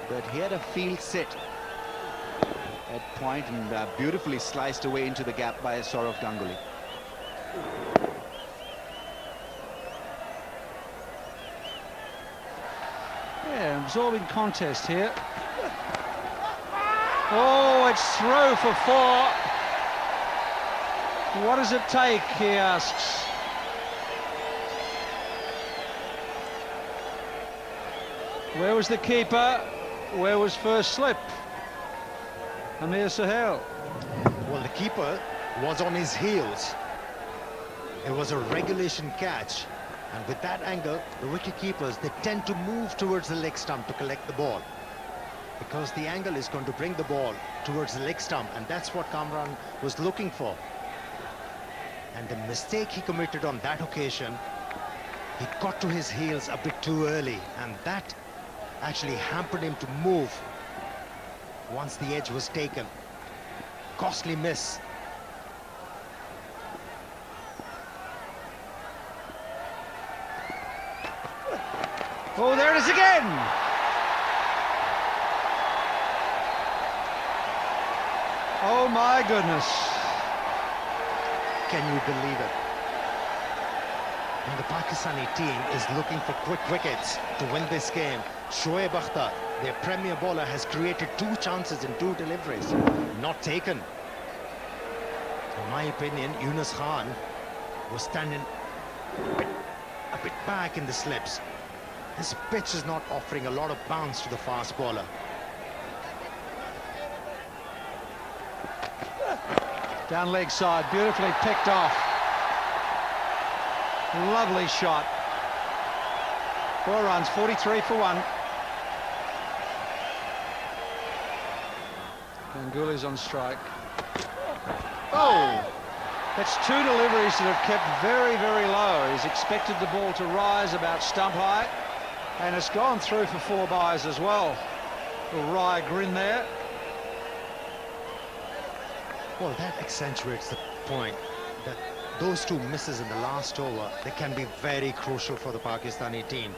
But he had a field set at point and beautifully sliced away into the gap by Sourav Ganguly. Yeah, absorbing contest here. Oh, it's through for 4. What does it take, he asks. Where was the keeper? Where was first slip? Amir Sahel. Well, the keeper was on his heels. It was a regulation catch. And with that angle, the wicket keepers, they tend to move towards the leg stump to collect the ball. Because the angle is going to bring the ball towards the leg stump, and that's what Kamran was looking for. And the mistake he committed on that occasion, he got to his heels a bit too early, and that actually hampered him to move once the edge was taken. Costly miss. Oh, there it is again! Oh my goodness. Can you believe it? And the Pakistani team is looking for quick wickets to win this game. Shoaib Akhtar, their premier bowler, has created 2 chances in 2 deliveries, not taken. In my opinion, Yunus Khan was standing a bit back in the slips. This pitch is not offering a lot of bounce to the fast bowler. Down leg side, beautifully picked off. Lovely shot. 4 runs, 43 for 1. Ganguly's on strike. Oh! That's 2 deliveries that have kept very, very low. He's expected the ball to rise about stump height, and it's gone through for 4 byes as well. A wry grin there. Well, that accentuates the point that those 2 misses in the last over, they can be very crucial for the Pakistani team.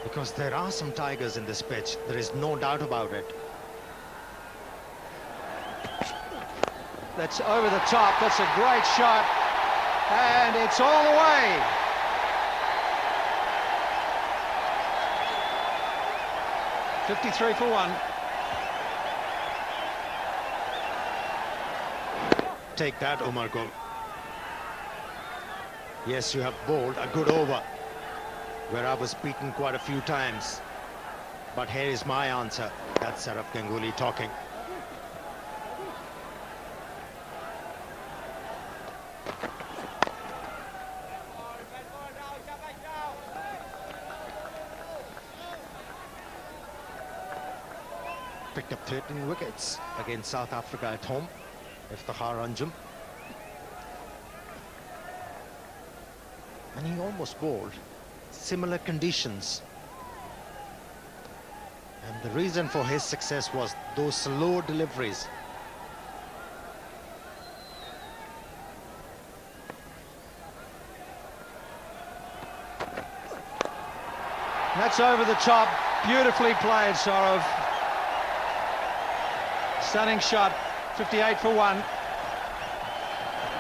Because there are some tigers in this pitch, there is no doubt about it. That's over the top, that's a great shot, and it's all the way. .53 for 1. Take that, Omar Gul. Yes, you have bowled a good over, where I was beaten quite a few times. But here is my answer. That's Saraf Ganguly talking. Picked up 13 wickets against South Africa at home. Iftikhar Anjum. And he almost bowled similar conditions. And the reason for his success was those slow deliveries. That's over the top, beautifully played, Shoaib. Stunning shot, 58 for 1.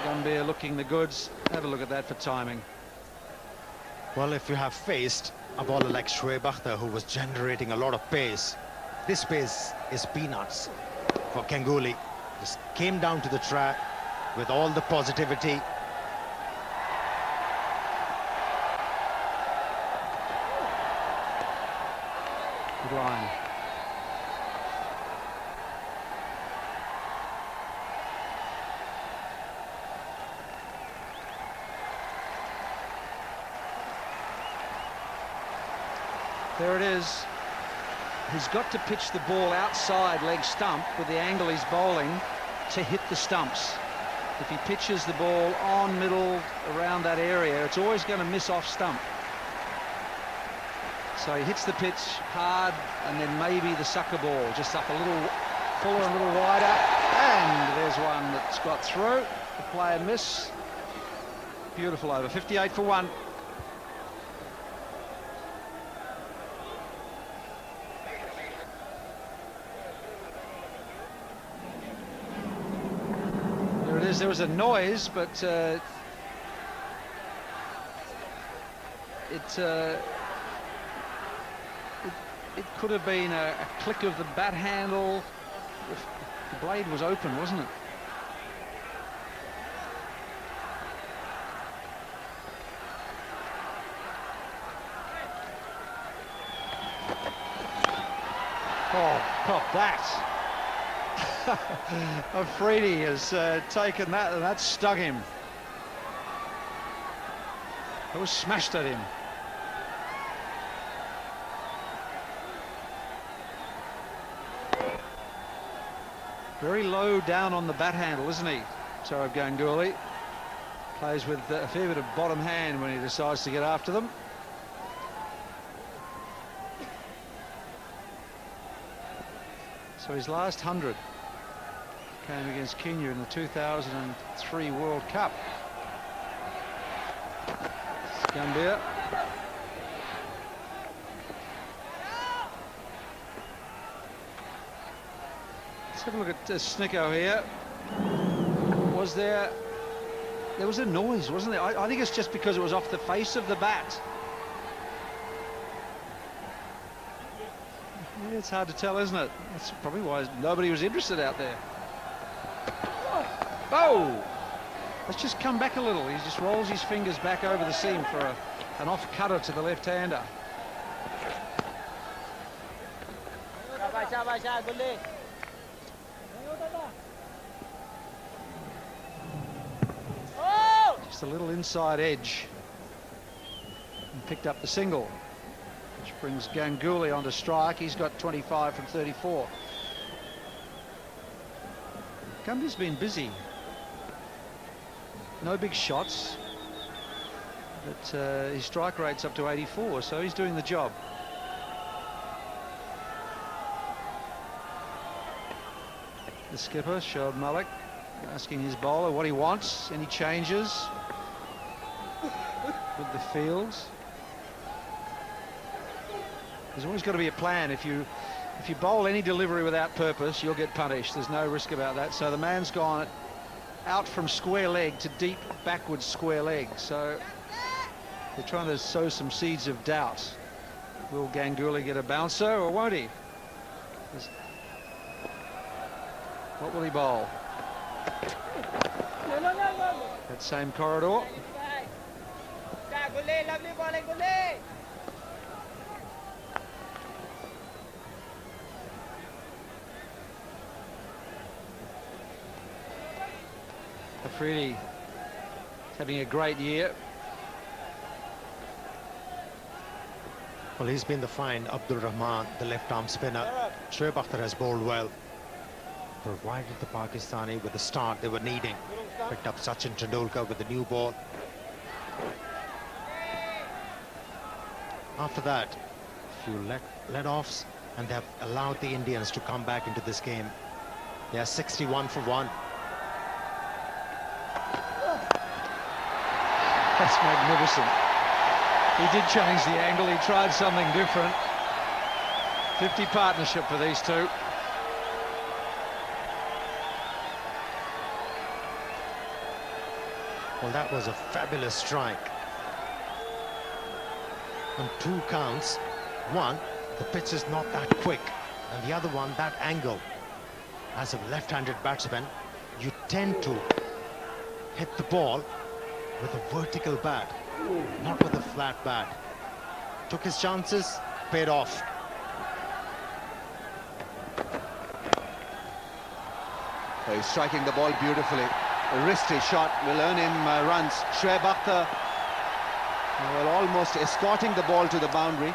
Gambhir looking the goods. Have a look at that for timing. Well, if you have faced a bowler like Shoaib Akhtar, who was generating a lot of pace, this pace is peanuts for Ganguly. Just came down to the track with all the positivity. Good line. There it is. He's got to pitch the ball outside leg stump with the angle he's bowling to hit the stumps. If he pitches the ball on middle around that area, it's always going to miss off stump. So he hits the pitch hard, and then maybe the sucker ball just up a little fuller, a little wider, and there's one that's got through. The player miss. Beautiful over, 58 for 1. There was a noise, but it could have been a click of the bat handle. The blade was open, wasn't it? Oh, pop that. Afridi has taken that, and that stung him. It was smashed at him. Very low down on the bat handle, isn't he? Shoaib Ganguly plays with a fair bit of bottom hand when he decides to get after them. So his last 100 came against Kenya in the 2003 World Cup. Gambia. Let's have a look at Snicko here. Was there was a noise, wasn't there? I think it's just because it was off the face of the bat. Yeah, it's hard to tell, isn't it? That's probably why nobody was interested out there. Oh! Let's just come back a little. He just rolls his fingers back over the seam for an off-cutter to the left-hander. Just a little inside edge. And picked up the single, which brings Ganguly onto strike. He's got 25 from 34. Gambia's been busy. No big shots, but his strike rate's up to 84, so he's doing the job. The skipper, Shoaib Malik, asking his bowler what he wants, any changes with the fields. There's always got to be a plan. If you bowl any delivery without purpose, you'll get punished. There's no risk about that. So the man's gone out from square leg to deep backwards square leg. So they're trying to sow some seeds of doubt. Will Ganguly get a bouncer or won't he? What will he bowl? That same corridor. Afridi having a great year. Well, he's been the fine Abdul Rahman, the left-arm spinner. Shoaib Akhtar has bowled well. Provided the Pakistani with the start they were needing. Picked up Sachin Tendulkar with the new ball. After that, a few let-offs, and they have allowed the Indians to come back into this game. They are 61 for 1. That's magnificent. He did change the angle. He tried something different. 50 partnership for these two. Well, that was a fabulous strike. On 2 counts. One, the pitch is not that quick, and the other one, that angle. As a left-handed batsman, you tend to hit the ball with a vertical bat, not with a flat bat. Took his chances, paid off. He's striking the ball beautifully. A wristy shot will earn him runs. Shoaib Akhtar, well, almost escorting the ball to the boundary.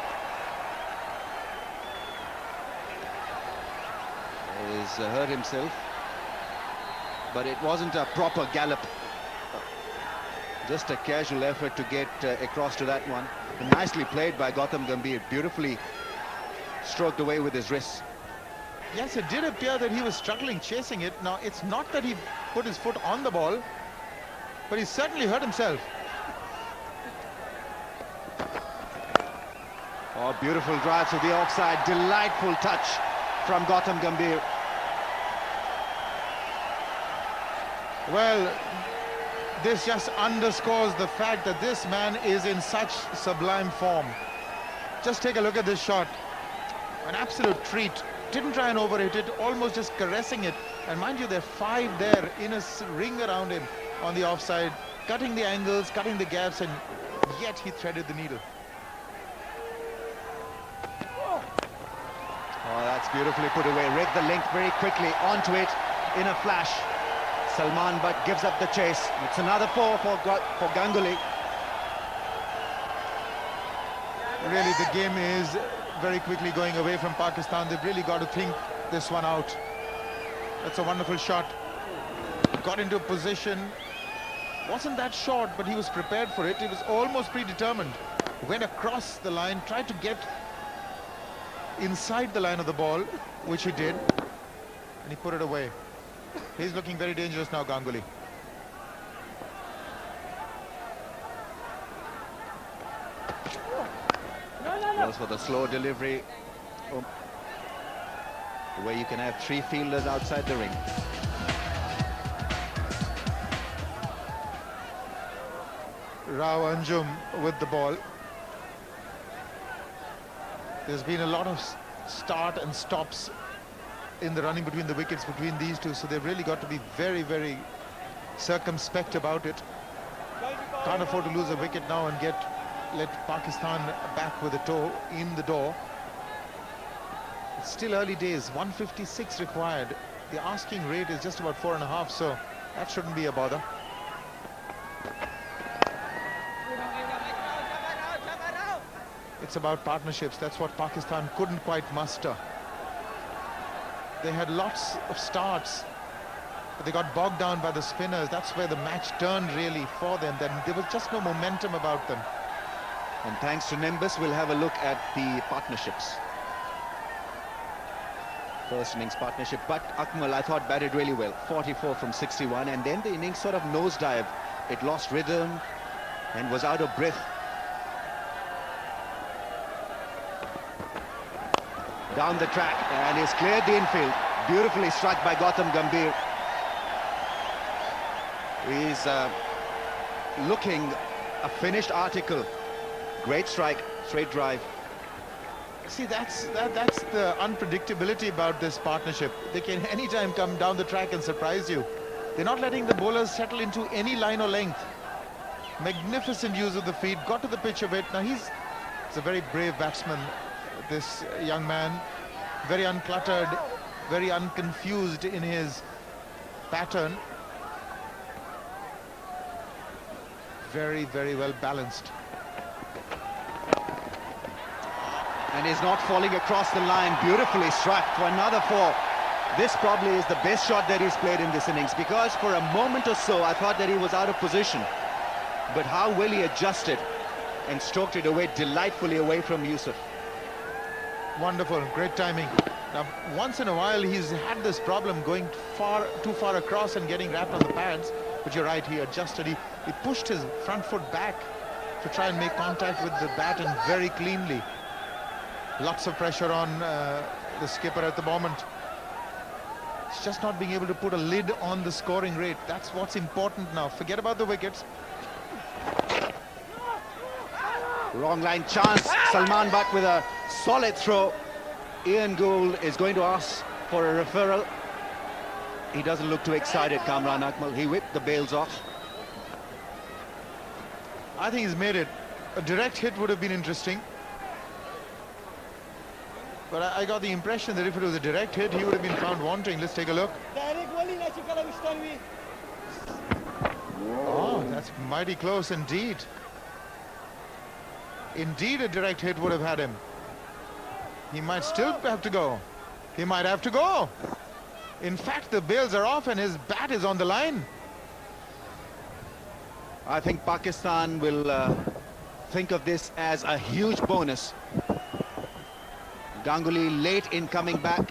He's hurt himself, but it wasn't a proper gallop. Just a casual effort to get across to that one. And nicely played by Gautam Gambhir. Beautifully stroked away with his wrists. Yes, it did appear that he was struggling chasing it. Now, it's not that he put his foot on the ball, but he certainly hurt himself. Oh, beautiful drive to the offside. Delightful touch from Gautam Gambhir. Well, this just underscores the fact that this man is in such sublime form. Just take a look at this shot. An absolute treat. Didn't try and overhit it, almost just caressing it. And mind you, there are 5 there in a ring around him on the offside, cutting the angles, cutting the gaps, and yet he threaded the needle. Oh, that's beautifully put away. Read the length very quickly, onto it in a flash. Salman Butt gives up the chase. It's another four for Ganguly. Really, the game is very quickly going away from Pakistan. They've really got to think this one out. That's a wonderful shot. Got into a position. Wasn't that short, but he was prepared for it. He was almost predetermined. Went across the line, tried to get inside the line of the ball, which he did, and he put it away. He's looking very dangerous now, Ganguly. Goes for the slow delivery, where you can have three fielders outside the ring. Rao Anjum with the ball. There's been a lot of start and stops in the running between the wickets between these two, so they've really got to be very, very circumspect about it. Can't afford to lose a wicket now and let Pakistan back with a toe in the door. It's still early days, 156 required. The asking rate is just about 4.5, so that shouldn't be a bother. It's about partnerships. That's what Pakistan couldn't quite muster. They had lots of starts, but they got bogged down by the spinners. That's where the match turned really for them. Then there was just no momentum about them. And thanks to Nimbus, we'll have a look at the partnerships. First innings partnership, but Akmal, I thought, batted really well. 44 from 61, and then the innings sort of nosedive. It lost rhythm and was out of breath. Down the track, and he's cleared the infield. Beautifully struck by Gautam Gambhir. He's looking a finished article. Great strike, straight drive. See, that's the unpredictability about this partnership. They can anytime come down the track and surprise you. They're not letting the bowlers settle into any line or length. Magnificent use of the feet, got to the pitch of it. Now he's a very brave batsman, this young man. Very uncluttered, very unconfused in his pattern. Very, very well balanced. And he's not falling across the line. Beautifully struck for another four. This probably is the best shot that he's played in this innings, because for a moment or so I thought that he was out of position, but how well he adjusted and stroked it away delightfully away from Yusuf. Wonderful, great timing. Now, once in a while he's had this problem going too far across and getting wrapped on the pads, but you're right, he adjusted. He pushed his front foot back to try and make contact with the bat, and very cleanly. Lots of pressure on the skipper at the moment. It's just not being able to put a lid on the scoring rate. That's what's important now. Forget about the wickets. Wrong line chance. Salman Butt with a solid throw. Ian Gould is going to ask for a referral. He doesn't look too excited, Kamran Akmal. He whipped the bails off. I think he's made it. A direct hit would have been interesting. But I got the impression that if it was a direct hit, he would have been found wanting. Let's take a look. Oh, that's mighty close indeed. Indeed, a direct hit would have had him. He might still have to go. He might have to go. In fact, the bails are off and his bat is on the line. I think Pakistan will think of this as a huge bonus. Ganguly late in coming back.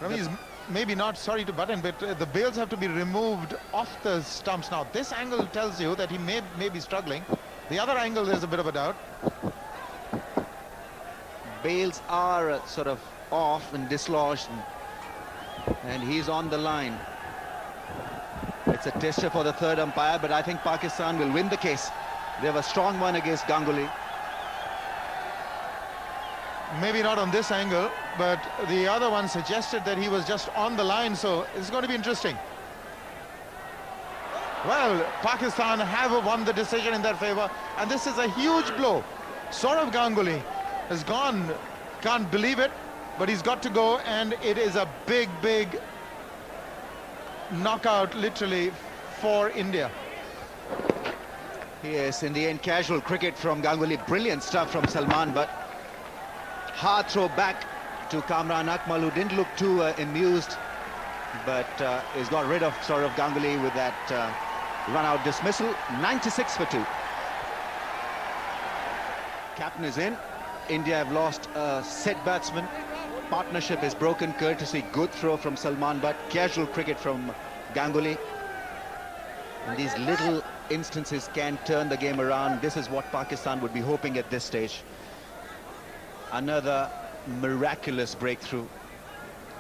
He's maybe not, sorry to butt in, but the bails have to be removed off the stumps. Now, this angle tells you that he may be struggling. The other angle, there's a bit of a doubt. Bails are sort of off and dislodged, and he's on the line. It's a tester for the third umpire, but I think Pakistan will win the case. They have a strong one against Ganguly. Maybe not on this angle, but the other one suggested that he was just on the line, so it's going to be interesting. Well, Pakistan have won the decision in their favor, and this is a huge blow. Sourav Ganguly has gone Can't believe it, but he's got to go, and it is a big, big knockout, literally, for India. Yes, in the end, casual cricket from Ganguly. Brilliant stuff from Salman, but hard throw back to Kamran Akmal, who didn't look too amused, but he's got rid of Saurav Ganguly with that run-out dismissal. 96 for 2. Captain is in. India have lost a set batsman. Partnership is broken, courtesy good throw from Salman, but casual cricket from Ganguly. And these little instances can turn the game around. This is what Pakistan would be hoping at this stage. Another miraculous breakthrough.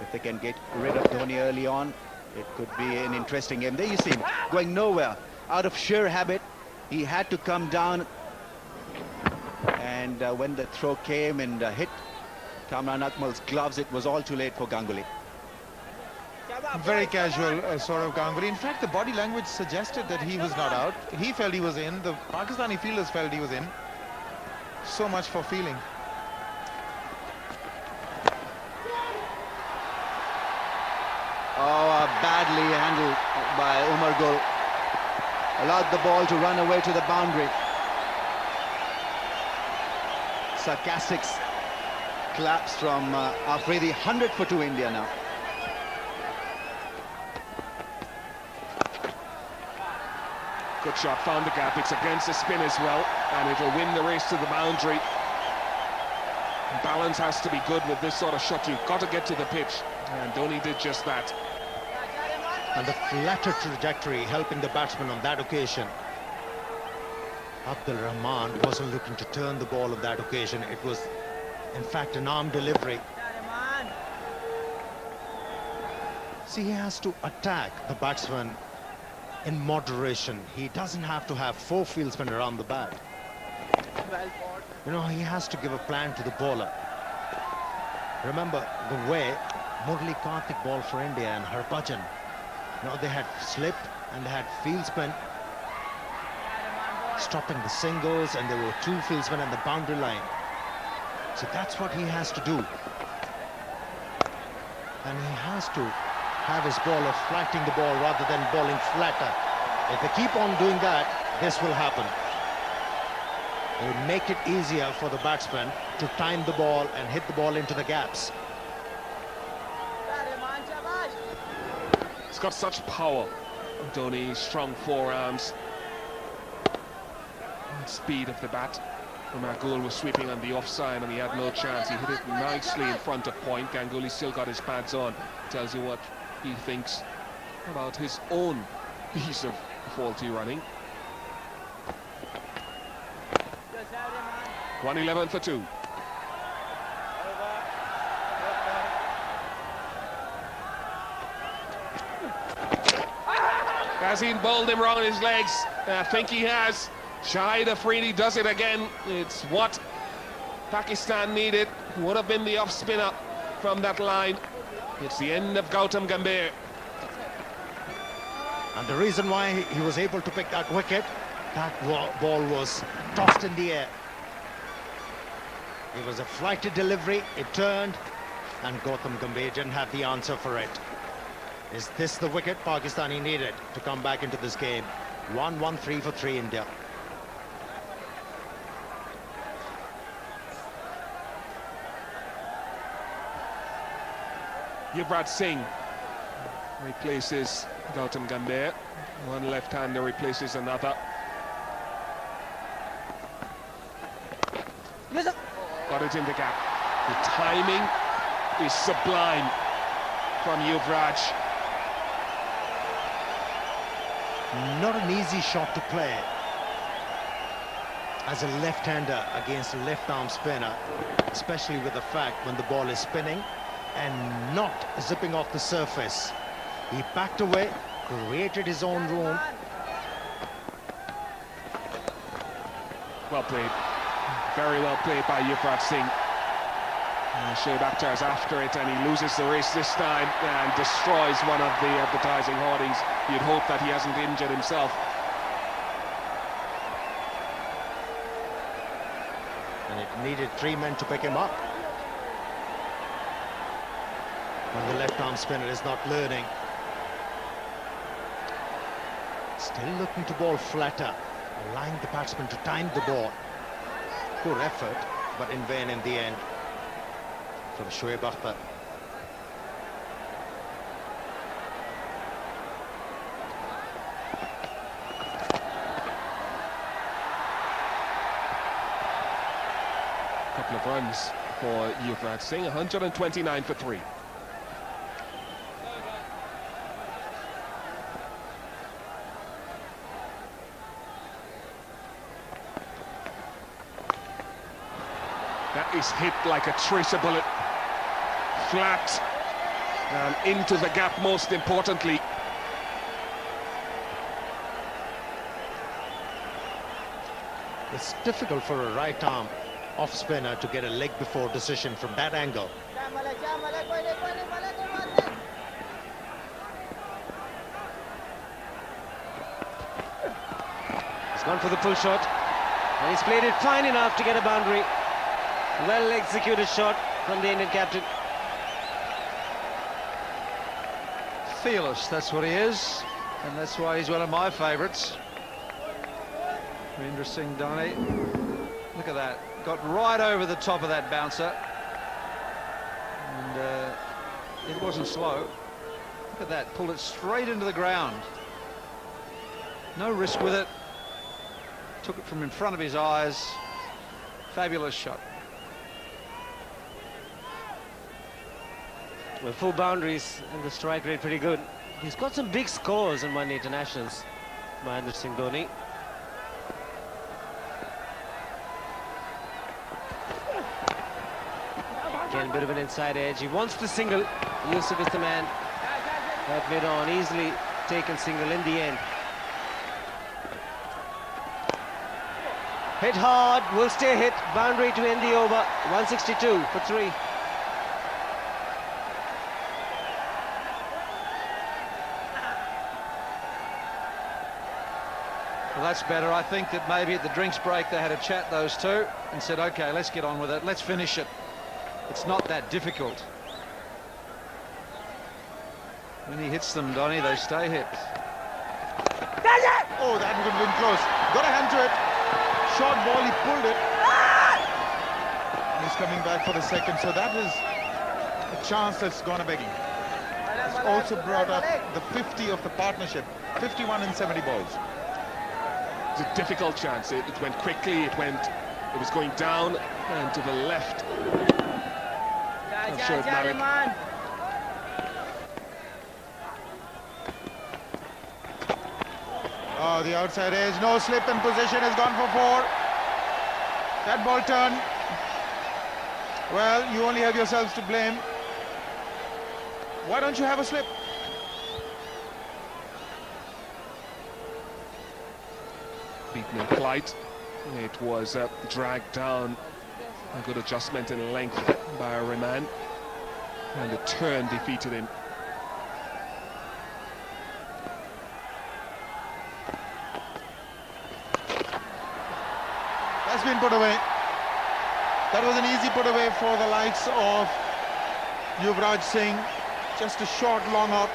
If they can get rid of Dhoni early on, it could be an interesting game. There you see him going nowhere. Out of sheer habit, he had to come down. And when the throw came and hit Kamran Akmal's gloves, it was all too late for Ganguly. Very casual, Saurav Ganguly. In fact, the body language suggested that he was not out. He felt he was in. The Pakistani fielders felt he was in. So much for feeling. Oh, badly handled by Umar Gul. Allowed the ball to run away to the boundary. Sarcastic claps from Afridi. 100 for 2 India now. Good shot, found the gap. It's against the spin as well, and it'll win the race to the boundary. Balance has to be good with this sort of shot. You've got to get to the pitch, and Dhoni did just that. And the flatter trajectory helping the batsman on that occasion. Abdul Rahman wasn't looking to turn the ball on that occasion. It was, in fact, an arm delivery. See, he has to attack the batsman in moderation. He doesn't have to have 4 fieldsmen around the bat. You know, he has to give a plan to the bowler. Remember the way Murli Karthik bowled for India and Harbhajan. You know, they had slip and they had fieldsmen stopping the singles, and there were 2 fieldsmen on the boundary line. So that's what he has to do. And he has to have his bowler flatting the ball rather than bowling flatter. If they keep on doing that, this will happen. It will make it easier for the batsman to time the ball and hit the ball into the gaps. He's got such power, Dhoni, strong forearms. Speed of the bat. Umar Gul was sweeping on the offside and he had no chance. He hit it nicely in front of point. Ganguly still got his pads on. Tells you what he thinks about his own piece of faulty running. 111 for 2. Has he bowled him wrong on his legs? I think he has. Shoaib Afridi does it again. It's what Pakistan needed. Would have been the off spinner from that line. It's the end of Gautam Gambhir. And the reason why he was able to pick that wicket, that ball was tossed in the air. It was a flighted delivery, it turned, and Gautam Gambhir didn't have the answer for it. Is this the wicket Pakistani needed to come back into this game? 1-1-3 for 3 India. Yuvraj Singh replaces Gautam Gambhir. One left-hander replaces another. Got it in the gap. The timing is sublime from Yuvraj. Not an easy shot to play as a left-hander against a left-arm spinner, especially with the fact when the ball is spinning and not zipping off the surface. He backed away, created his own room. Well played. Very well played by Yuvraj Singh. Shoaib Akhtar is after it and he loses the race this time and destroys one of the advertising hoardings. You'd hope that he hasn't injured himself. And it needed 3 men to pick him up. Well, the left-arm spinner is not learning. Still looking to ball flatter, allowing the batsman to time the ball. Poor effort, but in vain in the end from Shoaib Akhtar. Couple of runs for Yuvraj Singh, 129 for 3. That is hit like a tracer bullet, flat and into the gap, most importantly. It's difficult for a right-arm off-spinner to get a leg-before decision from that angle. He's gone for the full shot, and he's played it fine enough to get a boundary. Well executed shot from the Indian captain. Fearless, that's what he is, and that's why he's one of my favourites. Interesting, Dhoni. Look at that, got right over the top of that bouncer, and it wasn't slow. Look at that, pulled it straight into the ground. No risk with it. Took it from in front of his eyes. Fabulous shot. Well, full boundaries and the strike rate pretty good. He's got some big scores in one-day internationals, Mahendra Singh Dhoni. Again, a bit of an inside edge. He wants the single. Yusuf is the man. That mid on, easily taken single in the end. Hit hard, will stay hit. Boundary to end the over. 162 for 3. Well, that's better. I think that maybe at the drinks break they had a chat, those two, and said, okay, let's get on with it, let's finish it. It's not that difficult. When he hits them, Dhoni, they stay hit. Oh, that would have been close. Got a hand to it. Short ball, he pulled it. And he's coming back for the second, so that is a chance that's gone a begging. It's also brought up the 50 of the partnership, 51 and 70 balls. It's a difficult chance. It went quickly, it was going down and to the left. Shoaib Malik. Oh, the outside edge, no slip in position, has gone for 4. That ball turn. Well, you only have yourselves to blame. Why don't you have a slip? Beaten in flight. It was dragged down. A good adjustment in length by a Rehman. And the turn defeated him. That's been put away. That was an easy put away for the likes of Yuvraj Singh. Just a short, long hop.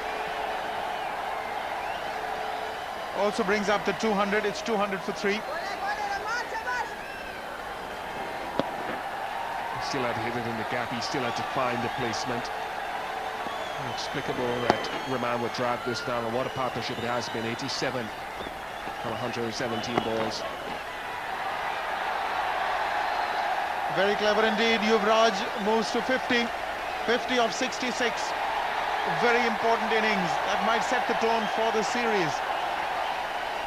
Also brings up the 200. It's 200 for 3. He still had to hit it in the gap. He still had to find the placement. Inexplicable that Rehman would drag this down, and what a partnership it has been. 87 from 117 balls. Very clever indeed. Yuvraj moves to 50. 50 of 66. Very important innings. That might set the tone for the series.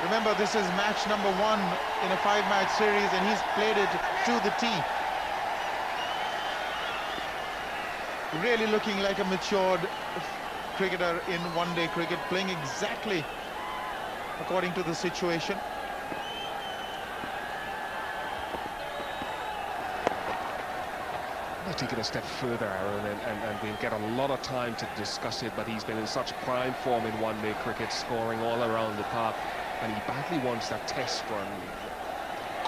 Remember, this is match number 1 in a 5-match series, and he's played it to the tee. Really looking like a matured cricketer in one-day cricket, playing exactly according to the situation. I'll take it a step further, Aaron, and we'll get a lot of time to discuss it, but he's been in such prime form in one-day cricket, scoring all around the park, and he badly wants that test run.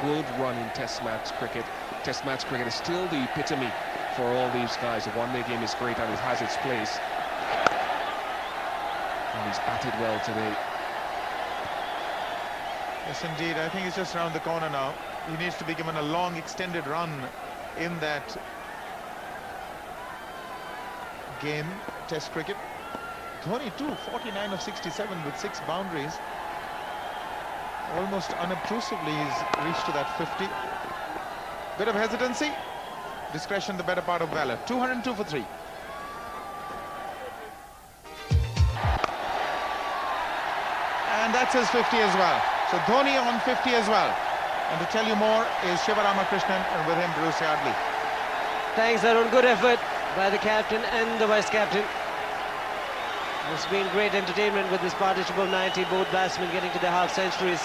Good run in test match cricket. Test match cricket is still the epitome for all these guys. The one-day game is great and it has its place, And he's batted well today. Yes, indeed. I think he's just around the corner now. He needs to be given a long, extended run in that game, Test cricket. Dhoni too, 49 of 67 with 6 boundaries. Almost unobtrusively he's reached to that 50. Bit of hesitancy. Discretion the better part of valor. 202 for 3. And that's his 50 as well. So Dhoni on 50 as well. And to tell you more is Shiva Ramakrishnan, and with him Bruce Yardley. Thanks, Arun. Good effort by the captain and the vice captain. It's been great entertainment with this partnership of 90, both batsmen getting to their half centuries.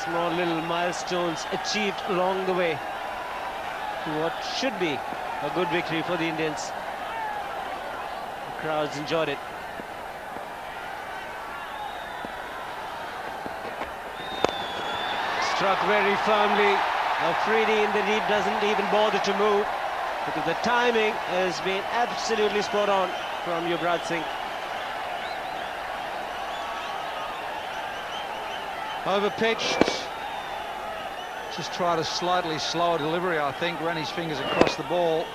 Small little milestones achieved along the way to what should be a good victory for the Indians. The crowds enjoyed it. Struck very firmly. Afridi in the deep doesn't even bother to move because the timing has been absolutely spot on from Yuvraj Singh. Overpitched. Just tried a slightly slower delivery, I think. Ran his fingers across the ball.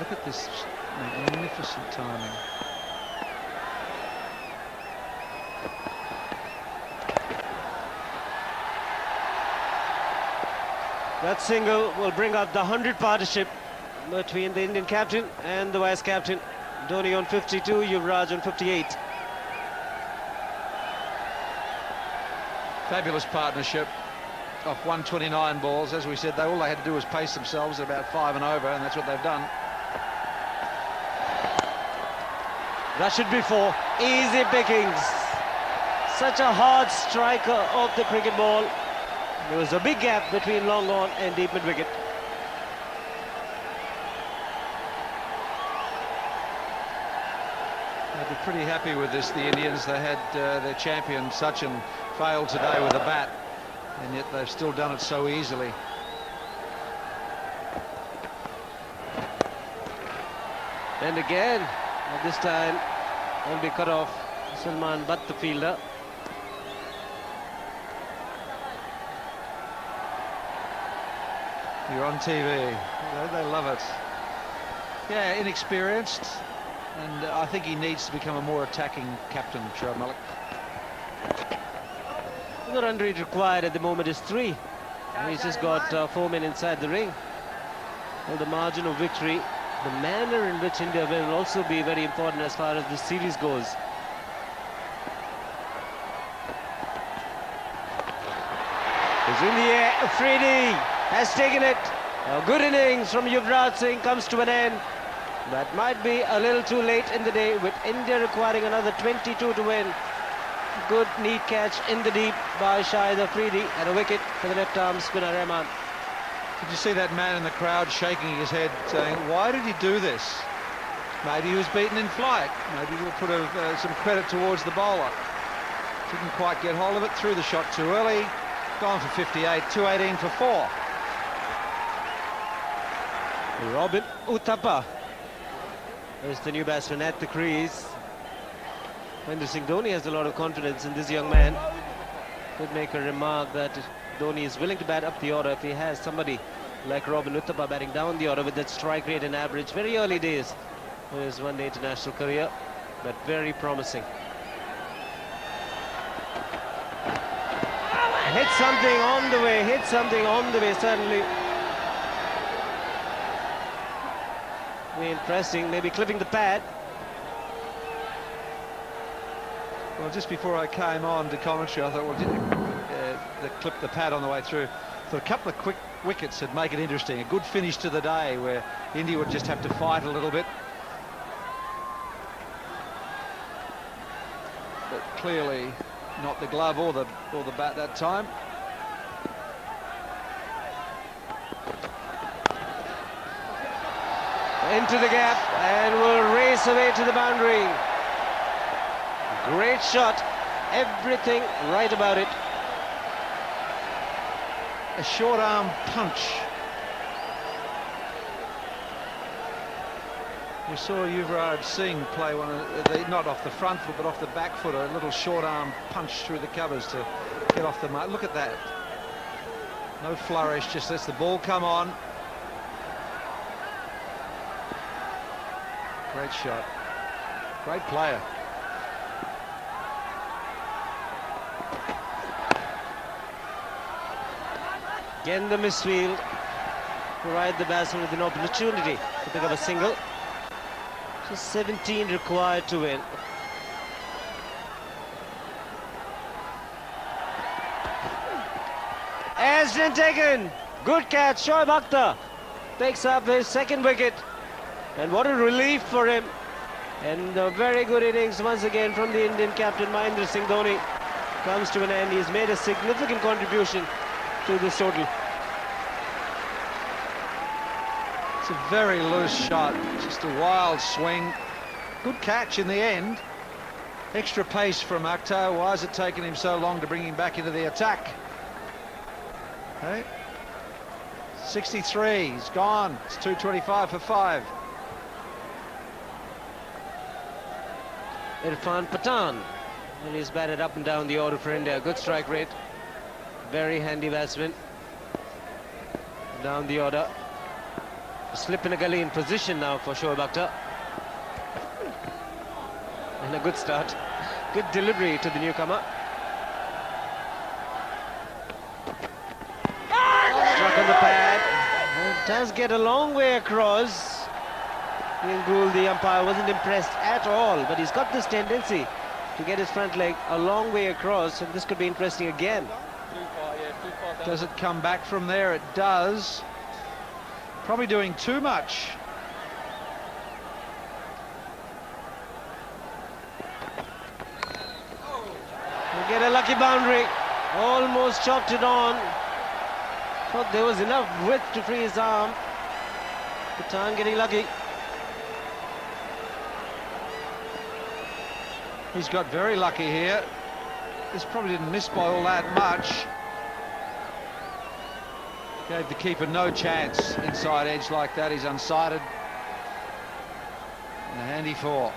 Look at this magnificent timing. That single will bring up the 100 partnership between the Indian captain and the vice captain. Dhoni on 52, Yuvraj on 58. Fabulous partnership off 129 balls. As we said, all they had to do was pace themselves at about 5 and over, and that's what they've done. That should be 4. Easy pickings. Such a hard striker of the cricket ball. There was a big gap between long on and deep mid wicket. They'd be pretty happy with this, the Indians. They had their champion Sachin failed today with a bat, and yet they've still done it so easily. And again, this time will be cut off. Salman Butt, the fielder. You're on TV. They love it. Yeah, inexperienced, and I think he needs to become a more attacking captain, Shoaib Malik. The run rate required at the moment is 3. He's just got 4 men inside the ring. Well, the margin of victory, the manner in which India will also be very important as far as the series goes. It's in the air. Afridi has taken it. A good innings from Yuvraj Singh comes to an end. That might be a little too late in the day, with India requiring another 22 to win. Good neat catch in the deep by Shahid Afridi, and a wicket for the left-arm spinner Rahman. Did you see that man in the crowd shaking his head, saying, why did he do this? Maybe he was beaten in flight. Maybe we'll put some credit towards the bowler. Didn't quite get hold of it, threw the shot too early. Gone for 58, 218 for 4. Robin Uthappa is the new batsman at the crease. Mahendra Singh Dhoni has a lot of confidence in this young man. Could make a remark that Dhoni is willing to bat up the order if he has somebody like Robin Uthappa batting down the order with that strike rate and average. Very early days for his one-day international career, but very promising. Hit something on the way, certainly. Very interesting, maybe clipping the pad. Well, just before I came on to commentary, I thought, well, they clipped the pad on the way through. So a couple of quick wickets would make it interesting. A good finish to the day where India would just have to fight a little bit. But clearly not the glove or the bat that time. Into the gap and will race away to the boundary. Great shot, everything right about it. A short arm punch. We saw Yuvraj Singh play one of not off the front foot but off the back foot, a little short arm punch through the covers to get off the mark. Look at that. No flourish, just lets the ball come on. Great shot. Great player. Again the misfield. Provide the batsman with an opportunity to pick up a single. Just 17 required to win. Has been taken. Good catch. Shoaib Akhtar picks up his second wicket. And what a relief for him. And a very good innings once again from the Indian captain Mahendra Singh Dhoni comes to an end. He's made a significant contribution to this total. It's a very loose shot, just a wild swing. Good catch in the end. Extra pace from Akhtar. Why has it taken him so long to bring him back into the attack? Hey, 63, he's gone. It's 225 for 5. Irfan Pathan, and he's batted up and down the order for India. Good strike rate, very handy batsman. Down the order, slip in a gully in position now for Shoaib Akhtar. And a good start, good delivery to the newcomer. Struck on the pad, and does get a long way across. Ganguly, the umpire, wasn't impressed at all, but he's got this tendency to get his front leg a long way across, and this could be interesting again. Does it come back from there? It does. Probably doing too much. We'll get a lucky boundary. Almost chopped it on. Thought there was enough width to free his arm. Pathan getting lucky. He's got very lucky here. This probably didn't miss by all that much. Gave the keeper no chance inside edge like that. He's unsighted. And a handy 4.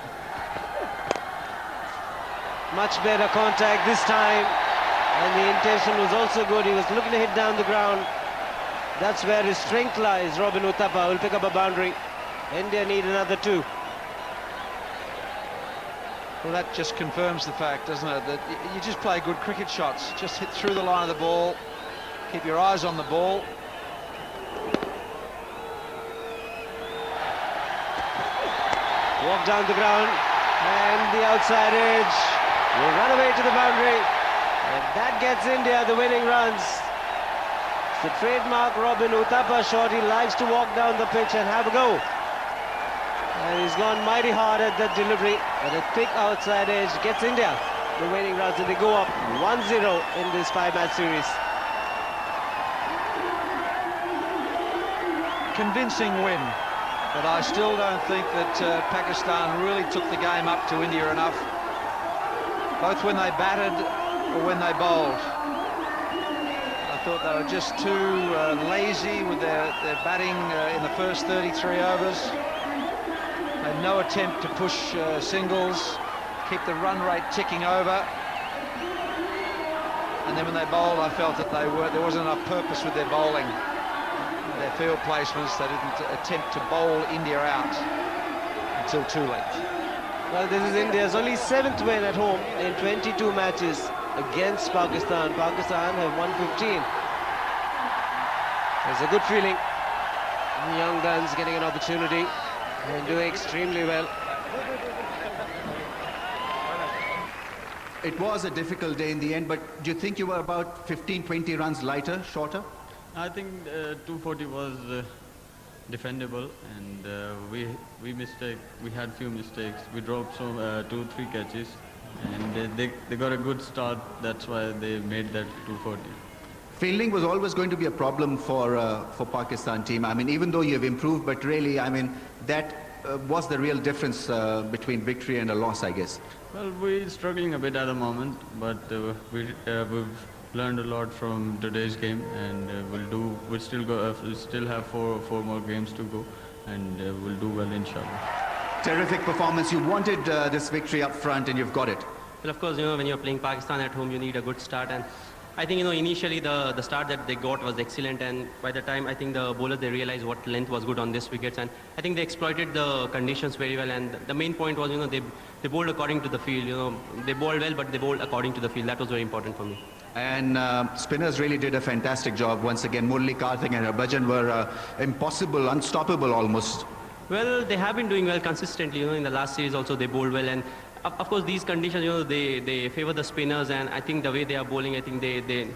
Much better contact this time. And the intention was also good. He was looking to hit down the ground. That's where his strength lies. Robin Uthappa will pick up a boundary. India need another 2. Well, that just confirms the fact, doesn't it, that you just play good cricket shots. Just hit through the line of the ball. Keep your eyes on the ball. Walk down the ground. And the outside edge. Will run away to the boundary. And that gets India the winning runs. It's the trademark Robin Uthappa shot. He likes to walk down the pitch and have a go. And he's gone mighty hard at that delivery. But a thick outside edge gets India the winning runs, and they go up 1-0 in this 5-match series. Convincing win. But I still don't think that Pakistan really took the game up to India enough. Both when they batted or when they bowled. I thought they were just too lazy with their batting in the first 33 overs. Made no attempt to push singles, keep the run rate ticking over. And then when they bowled, I felt that there wasn't enough purpose with their bowling. Their field placements, they didn't attempt to bowl India out until too late. Well, this is India's only 7th win at home in 22 matches against Pakistan. Pakistan have won 15. There's a good feeling. The young guns getting an opportunity and doing extremely well. It was a difficult day in the end, but do you think you were about 15-20 runs lighter, shorter? I think 240 was defendable, and we had few mistakes. We dropped some 2-3 catches, and they got a good start. That's why they made that 240. Fielding was always going to be a problem for Pakistan team. I mean, even though you've improved, but really, I mean, that was the real difference between victory and a loss, I guess. Well, we're struggling a bit at the moment, but we've learned a lot from today's game, and we'll still have four more games to go, and we'll do well, inshallah. Terrific performance. You wanted this victory up front, and you've got it. Well, of course, when you're playing Pakistan at home, you need a good start. And I think, initially the start that they got was excellent. And by the time, I think the bowlers, they realized what length was good on these wickets. And I think they exploited the conditions very well. And the main point was, they bowled according to the field. They bowled well, but they bowled according to the field. That was very important for me. And spinners really did a fantastic job once again. Murali, Karthik and Harbhajan were impossible, unstoppable almost. Well, they have been doing well consistently. In the last series also they bowled well, and of course these conditions, they favor the spinners, and I think the way they are bowling, I think they